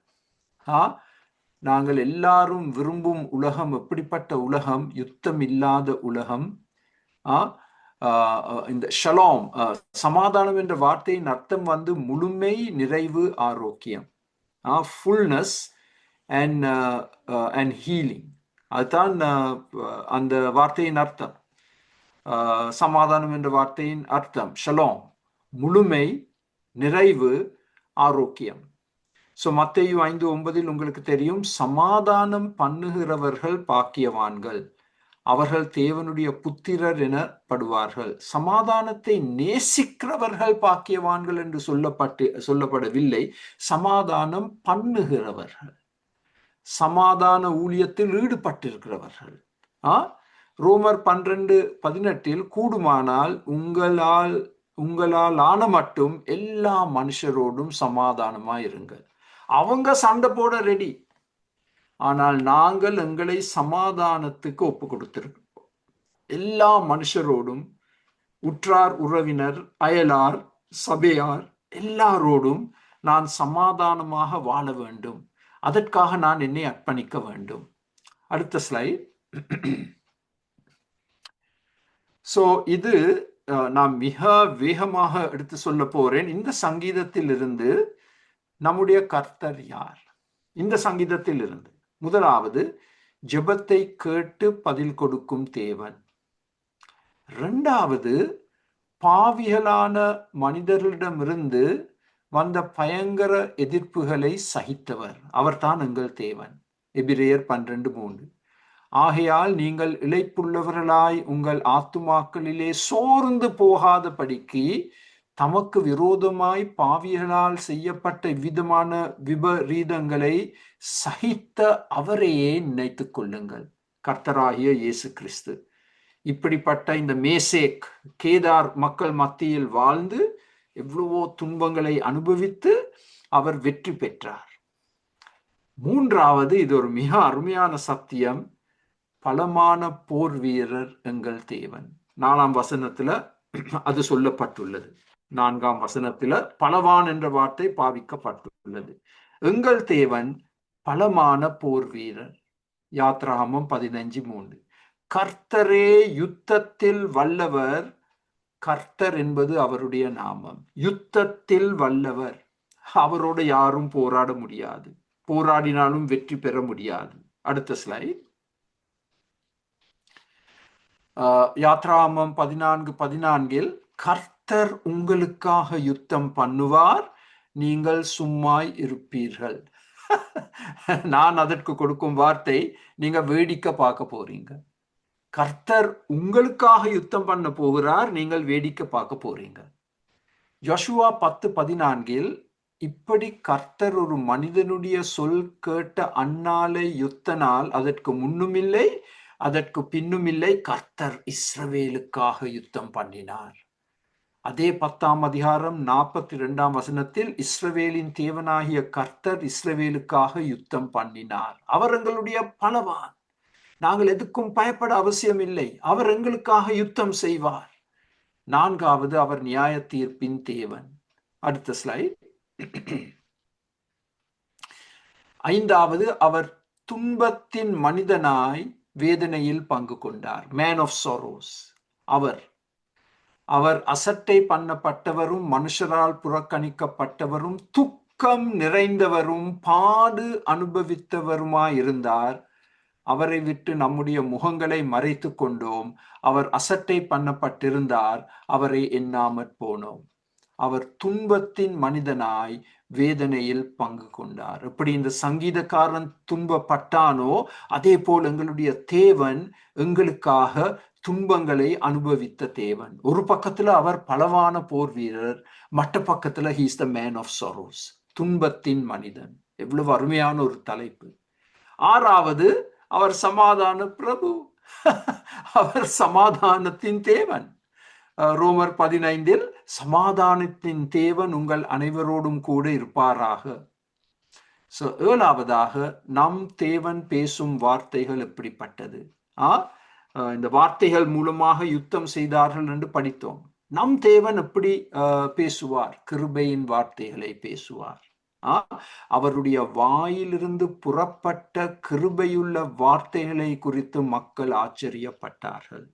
நாங்கள் எல்லாரும் விரும்பும் உலகம் எப்படிப்பட்ட உலகம்? யுத்தம் இல்லாத உலகம். இந்த ஷலாம், சமாதானம் என்ற வார்த்தையின் அர்த்தம் முழுமை, நிறைவு, ஆரோக்கியம், ஃபுல்னஸ் அண்ட் ஹீலிங். அதுதான் அந்த வார்த்தையின் அர்த்தம். சமாதானம் என்ற வார்த்தையின் அர்த்தம் ஷலாம், முழுமை, நிறைவு, ஆரோக்கியம். மத்தேயு 5:9 உங்களுக்கு தெரியும், சமாதானம் பண்ணுகிறவர்கள் பாக்கியவான்கள், அவர்கள் தேவனுடைய புத்திரர் எனப்படுவார்கள். சமாதானத்தை நேசிக்கிறவர்கள் பாக்கியவான்கள் என்று சொல்லப்படவில்லை, சமாதானம் பண்ணுகிறவர்கள், சமாதான ஊழியத்தில் ஈடுபட்டிருக்கிறவர்கள். ரோமர் 12:18 கூடுமானால் உங்களால் ஆன மட்டும் எல்லா மனுஷரோடும் சமாதானமா இருங்கள். அவங்க சண்டை போட ரெடி, ஆனால் நாங்கள் எங்களை சமாதானத்துக்கு ஒப்பு கொடுத்திருக்கிறோம். எல்லா மனுஷரோடும், உற்றார் உறவினர், அயலார், சபையார் எல்லாரோடும் நான் சமாதானமாக வாழ வேண்டும். அதற்காக நான் என்னை அர்ப்பணிக்க வேண்டும். அடுத்த ஸ்லைட். இது நான் மிக வேகமாக எடுத்து சொல்ல போறேன். இந்த சங்கீதத்தில் இருந்து நம்முடைய கர்த்தர் யார்? இந்த சங்கீதத்தில் இருந்து முதலாவது, ஜெபத்தை கேட்டு பதில் கொடுக்கும் தேவன். இரண்டாவது, பாவிகளான மனிதர்களிடமிருந்து வந்த பயங்கர எதிர்ப்புகளை சகித்தவர், அவர்தான் எங்கள் தேவன். எபிரேயர் 12:3. ஆகையால் நீங்கள் இளைப்புள்ளவர்களாய் உங்கள் ஆத்துமாக்களிலே சோர்ந்து போகாதபடிக்கு தமக்கு விரோதமாய் பாவிகளால் செய்யப்பட்ட விதமான விபரீதங்களை சகித்த அவரையே நினைத்துக் கொள்ளுங்கள், கர்த்தராகிய இயேசு கிறிஸ்து. இப்படிப்பட்ட இந்த மேசேக், கேதார் மக்கள் மத்தியில் வாழ்ந்து எவ்வளவோ துன்பங்களை அனுபவித்து அவர் வெற்றி பெற்றார். மூன்றாவது, இது ஒரு மிக அருமையான சத்தியம், பலமான போர் வீரர் எங்கள் தேவன். 4ஆம் வசனத்துல அது சொல்லப்பட்டுள்ளது. 4ஆம் வசனத்துல பலவான் என்ற வார்த்தை பாவிக்கப்பட்டுள்ளது. எங்கள் தேவன் பலமான போர் வீரர். யாத்ராகமம் 15:3. கர்த்தரே யுத்தத்தில் வல்லவர். கர்த்தர் என்பது அவருடைய நாமம். யுத்தத்தில் வல்லவர். அவரோட யாரும் போராட முடியாது. போராடினாலும் வெற்றி பெற முடியாது. அடுத்த ஸ்லைட். யாத்ராகமம் 14:14 கர்த்தர் உங்களுக்காக யுத்தம் பண்ணுவார், நீங்கள் சும்மாய் இருப்பீர்கள். நான் அதற்கு கொடுக்கும் வார்த்தை, நீங்க வேடிக்கை பார்க்க போறீங்க. கர்த்தர் உங்களுக்காக யுத்தம் பண்ண போகிறார், நீங்கள் வேடிக்கை பார்க்க போறீங்க. யோசுவா 10:14 இப்படி கர்த்தர் ஒரு மனிதனுடைய சொல் கேட்ட அந்நாளை யுத்த நாள் அதற்கு முன்னுமில்லை அதற்கு பின்னுமில்லை, கர்த்தர் இஸ்ரவேலுக்காக யுத்தம் பண்ணினார். அதே 10ஆம் அதிகாரம் 42ஆம் வசனத்தில் இஸ்ரவேலின் தேவனாகிய கர்த்தர் இஸ்ரவேலுக்காக யுத்தம் பண்ணினார். அவர் எங்களுடைய பலவான், நாங்கள் எதுக்கும் பயப்பட அவசியம் இல்லை, அவர் எங்களுக்காக யுத்தம் செய்வார். 4வது, அவர் நியாய தீர்ப்பின் தேவன். அடுத்த ஸ்லைட். 5வது, அவர் துன்பத்தின் மனிதனாய் வேதனையில் பங்கு கொண்டார். Man of sorrows. அவர் அசட்டை பண்ணப்பட்டவரும் மனுஷரால் புறக்கணிக்கப்பட்டவரும் துக்கம் நிறைந்தவரும் பாடு அனுபவித்தவருமாயிருந்தார். அவரை விட்டு நம்முடைய முகங்களை மறைத்து கொண்டோம். அவர் அசட்டை பண்ணப்பட்டிருந்தார், அவரை எண்ணாமற் போனோம். அவர் துன்பத்தின் மனிதனாய் வேதனையில் பங்கு கொண்டார். எப்படி இந்த சங்கீதக்காரன் துன்பப்பட்டானோ அதே போல் எங்களுடைய தேவன் எங்களுக்காக துன்பங்களை அனுபவித்த தேவன். ஒரு பக்கத்துல அவர் பலவான போர் வீரர், மற்ற பக்கத்துல he's the man of sorrows, துன்பத்தின் மனிதன். எவ்வளவு அருமையான ஒரு தலைப்பு. 6வது, அவர் சமாதான பிரபு. அவர் சமாதானத்தின் தேவன். ரோமர் 15 சமாதானத்தின் தேவன் உங்கள் அனைவரோடும் கூட இருப்பாராக. 7வதாக, நம் தேவன் பேசும் வார்த்தைகள் எப்படிப்பட்டது? இந்த வார்த்தைகள் மூலமாக யுத்தம் செய்தார்கள் என்று படித்தோம். நம் தேவன் எப்படி பேசுவார்? கிருபையின் வார்த்தைகளை பேசுவார். அவருடைய வாயிலிருந்து புறப்பட்ட கிருபையுள்ள வார்த்தைகளை குறித்து மக்கள் ஆச்சரியப்பட்டார்கள்.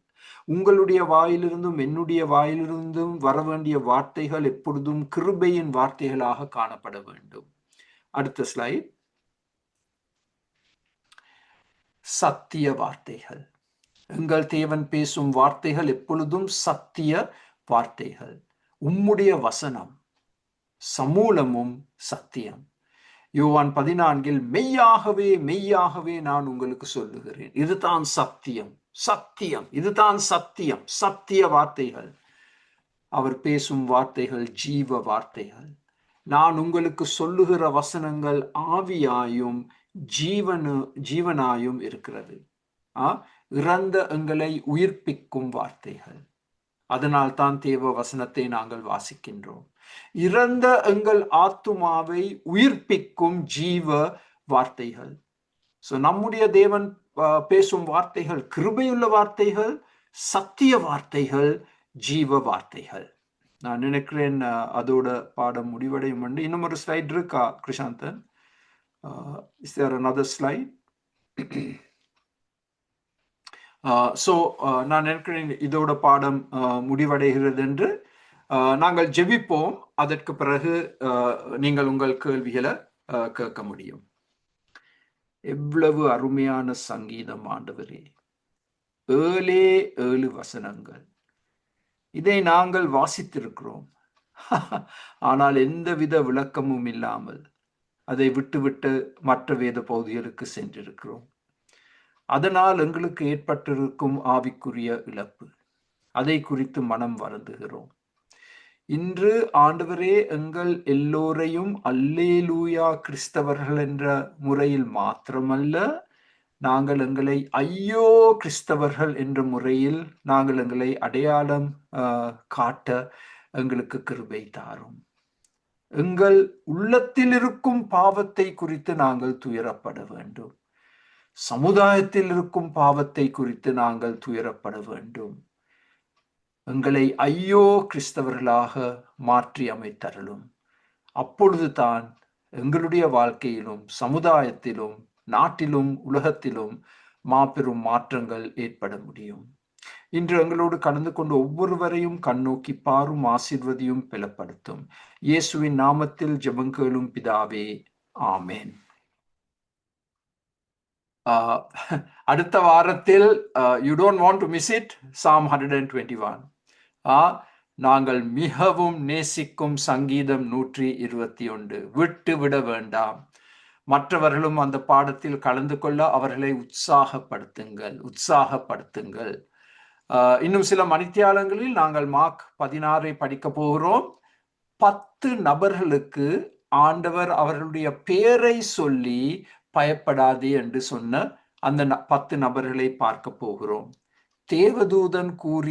உங்களுடைய வாயிலிருந்தும் என்னுடைய வாயிலிருந்தும் வர வேண்டிய வார்த்தைகள் எப்பொழுதும் கிருபையின் வார்த்தைகளாக காணப்பட வேண்டும். அடுத்த ஸ்லைட். சத்திய வார்த்தைகள். எங்கள் தேவன் பேசும் வார்த்தைகள் எப்பொழுதும் சத்திய வார்த்தைகள். உம்முடைய வசனம் சமூலமும் சத்தியம். யோவான் 14 மெய்யாகவே மெய்யாகவே நான் உங்களுக்கு சொல்லுகிறேன், இதுதான் சத்தியம். சத்தியம், இதுதான் சத்தியம். சத்திய வார்த்தைகள். அவர் பேசும் வார்த்தைகள் ஜீவ வார்த்தைகள். நான் உங்களுக்கு சொல்லுகிற வசனங்கள் ஆவியாயும் ஜீவனாயும் இருக்கிறது. இறந்த எங்களை உயிர்ப்பிக்கும் வார்த்தைகள். அதனால் தான் தேவ வசனத்தை நாங்கள் வாசிக்கின்றோம். இறந்த எங்கள் ஆத்துமாவை உயிர்ப்பிக்கும் ஜீவ வார்த்தைகள். நம்முடைய தேவன் பேசும் வார்த்தைகள் கிருபையுள்ள வார்த்தைகள், சத்திய வார்த்தைகள், ஜீவ வார்த்தைகள். நான் நினைக்கிறேன் அதோட பாடம் முடிவடையும். இன்னும் ஒரு ஸ்லைட் இருக்கா Krishanthan? Is there another slide? நான் நினைக்கிறேன் இதோட பாடம் முடிவடைகிறது என்று. நாங்கள் ஜெபிப்போம். அதற்கு பிறகு நீங்கள் உங்கள் கேள்விகளை கேட்க முடியும். எவ்வளவு அருமையான சங்கீதம் ஆண்டவரே! 7 வசனங்கள். இதை நாங்கள் வாசித்திருக்கிறோம். ஆனால் எந்தவித விளக்கமும் இல்லாமல் அதை விட்டுவிட்டு மற்ற வேத பகுதிகளுக்கு சென்றிருக்கிறோம். அதனால் எங்களுக்கு ஏற்பட்டிருக்கும் ஆவிக்குரிய இழப்பு, அதை குறித்து மனம் வருந்துகிறோம். இன்று ஆண்டவரே எங்கள் எல்லோரையும் அல்லேலூயா கிறிஸ்தவர்கள் என்ற முறையில் மாத்திரமல்ல, நாங்கள் எங்களை ஐயோ கிறிஸ்தவர்கள் என்ற முறையில் நாங்கள் எங்களை அடையாளம் காட்ட எங்களுக்கு கிருபை தாரும். எங்கள் உள்ளத்தில் இருக்கும் பாவத்தை குறித்து நாங்கள் துயரப்பட வேண்டும். சமுதாயத்தில் இருக்கும் பாவத்தை குறித்து நாங்கள் துயரப்பட வேண்டும். எங்களை ஐயோ கிறிஸ்தவர்களாக மாற்றி அமைத்தருளும். அப்பொழுதுதான் எங்களுடைய வாழ்க்கையிலும் சமுதாயத்திலும் நாட்டிலும் உலகத்திலும் மாபெரும் மாற்றங்கள் ஏற்பட முடியும். இன்று எங்களோடு கலந்து கொண்டு ஒவ்வொருவரையும் கண்ணோக்கி பாரும் ஆசீர்வதியும் பலப்படுத்தும். இயேசுவின் நாமத்தில் ஜெபங்களும் பிதாவே, ஆமேன். அடுத்த வாரத்தில் you don't want to miss it, Psalm 121. நாங்கள் மிகவும் நேசிக்கும் சங்கீதம் 121 விட்டு விட வேண்டாம். மற்றவர்களும் அந்த பாடத்தில் கலந்து கொள்ள அவர்களை உற்சாகப்படுத்துங்கள். இன்னும் சில மணித்தியாலங்களில் நாங்கள் மார்க் 16 படிக்க போகிறோம். 10 நபர்களுக்கு ஆண்டவர் அவர்களுடைய பெயரை சொல்லி பயப்படாதே என்று சொன்ன அந்த 10 நபர்களை பார்க்க போகிறோம். தேவதூதன் கூறி